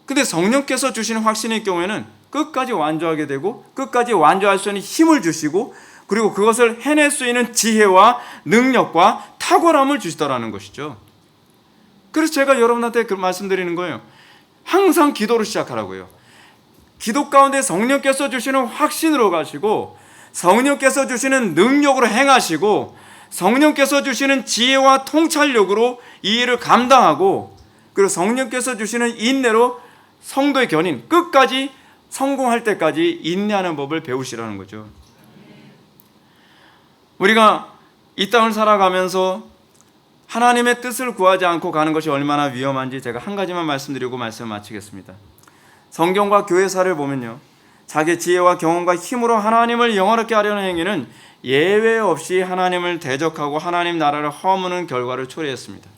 [SPEAKER 2] 근데 성령께서 주시는 확신의 경우에는 끝까지 완주하게 되고 끝까지 완주할 수 있는 힘을 주시고 그리고 그것을 해낼 수 있는 지혜와 능력과 탁월함을 주시더라는 것이죠. 그래서 제가 여러분한테 그 말씀드리는 거예요. 항상 기도로 시작하라고요. 기도 가운데 성령께서 주시는 확신으로 가시고 성령께서 주시는 능력으로 행하시고 성령께서 주시는 지혜와 통찰력으로 이 일을 감당하고 그리고 성령께서 주시는 인내로 성도의 견인 끝까지 성공할 때까지 인내하는 법을 배우시라는 거죠. 우리가 이 땅을 살아가면서 하나님의 뜻을 구하지 않고 가는 것이 얼마나 위험한지 제가 한 가지만 말씀드리고 말씀을 마치겠습니다. 성경과 교회사를 보면요, 자기 지혜와 경험과 힘으로 하나님을 영화롭게 하려는 행위는 예외 없이 하나님을 대적하고 하나님 나라를 허무는 결과를 초래했습니다.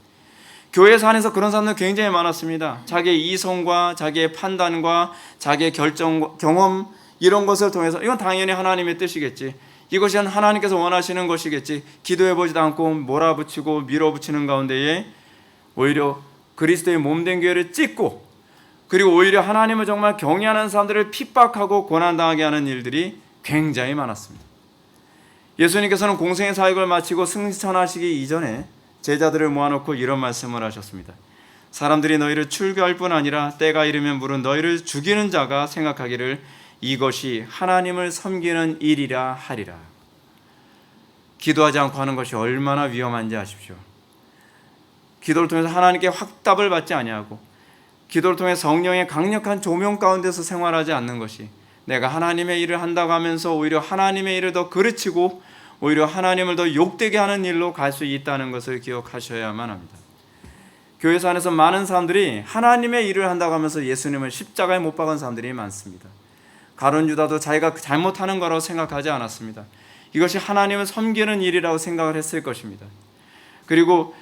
[SPEAKER 2] 교회 안에서 그런 사람들 굉장히 많았습니다. 자기의 이성과 자기의 판단과 자기의 결정, 경험 이런 것을 통해서 이건 당연히 하나님의 뜻이겠지. 이것이 하나님께서 원하시는 것이겠지. 기도해보지도 않고 몰아붙이고 밀어붙이는 가운데에 오히려 그리스도의 몸된 교회를 찢고, 그리고 오히려 하나님을 정말 경외하는 사람들을 핍박하고 고난당하게 하는 일들이 굉장히 많았습니다. 예수님께서는 공생의 사역을 마치고 승천하시기 이전에 제자들을 모아놓고 이런 말씀을 하셨습니다. 사람들이 너희를 출교할 뿐 아니라 때가 이르면 물은 너희를 죽이는 자가 생각하기를 이것이 하나님을 섬기는 일이라 하리라. 기도하지 않고 하는 것이 얼마나 위험한지 아십시오. 기도를 통해서 하나님께 확답을 받지 아니하고, 기도를 통해 성령의 강력한 조명 가운데서 생활하지 않는 것이, 내가 하나님의 일을 한다고 하면서 오히려 하나님의 일을 더 그르치고 오히려 하나님을 더 욕되게 하는 일로 갈 수 있다는 것을 기억하셔야만 합니다. 교회 안에서 많은 사람들이 하나님의 일을 한다고 하면서 예수님을 십자가에 못 박은 사람들이 많습니다. 가룟 유다도 자기가 잘못하는 거라고 생각하지 않았습니다. 이것이 하나님을 섬기는 일이라고 생각을 했을 것입니다. 그리고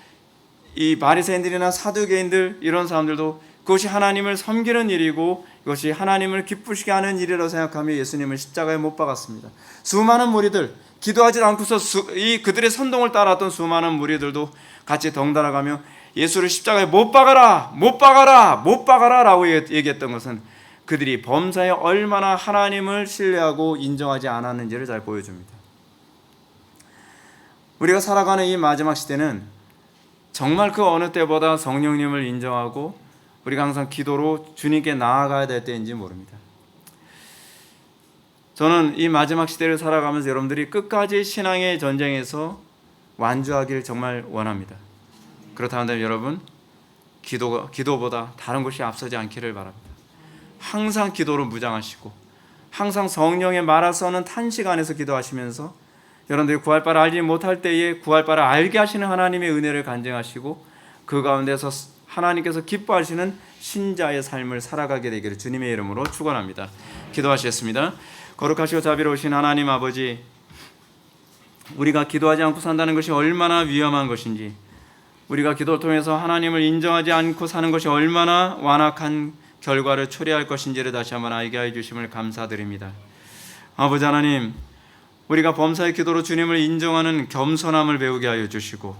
[SPEAKER 2] 이 바리새인들이나 사두개인들 이런 사람들도 그것이 하나님을 섬기는 일이고 이것이 하나님을 기쁘시게 하는 일이라고 생각하며 예수님을 십자가에 못 박았습니다. 수많은 무리들, 기도하지 않고서 그들의 선동을 따랐던 수많은 무리들도 같이 덩달아 가며 예수를 십자가에 못 박아라, 못 박아라, 못 박아라 라고 얘기했던 것은 그들이 범사에 얼마나 하나님을 신뢰하고 인정하지 않았는지를 잘 보여줍니다. 우리가 살아가는 이 마지막 시대는 정말 그 어느 때보다 성령님을 인정하고 우리가 항상 기도로 주님께 나아가야 될 때인지 모릅니다. 저는 이 마지막 시대를 살아가면서 여러분들이 끝까지 신앙의 전쟁에서 완주하길 정말 원합니다. 그렇다면 여러분, 기도보다 다른 것이 앞서지 않기를 바랍니다. 항상 기도로 무장하시고 항상 성령의 말하서는 탄식 안에서 기도하시면서 여러분들이 구할 바를 알지 못할 때에 구할 바를 알게 하시는 하나님의 은혜를 간증하시고 그 가운데서 하나님께서 기뻐하시는 신자의 삶을 살아가게 되기를 주님의 이름으로 축원합니다. 기도하시겠습니다. 거룩하시고 자비로우신 하나님 아버지, 우리가 기도하지 않고 산다는 것이 얼마나 위험한 것인지, 우리가 기도를 통해서 하나님을 인정하지 않고 사는 것이 얼마나 완악한 결과를 초래할 것인지를 다시 한번 알게 해 주심을 감사드립니다. 아버지 하나님, 우리가 범사의 기도로 주님을 인정하는 겸손함을 배우게 하여 주시고,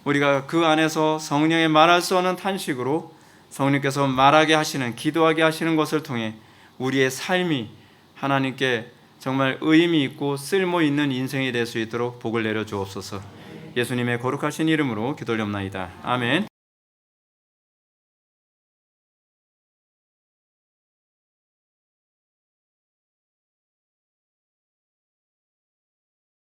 [SPEAKER 2] 우리가 그 안에서 성령의 말할 수 없는 탄식으로 성령께서 말하게 하시는, 기도하게 하시는 것을 통해 우리의 삶이 하나님께 정말 의미 있고 쓸모 있는 인생이 될 수 있도록 복을 내려 주옵소서. 예수님의 거룩하신 이름으로 기도올옵나이다. 아멘.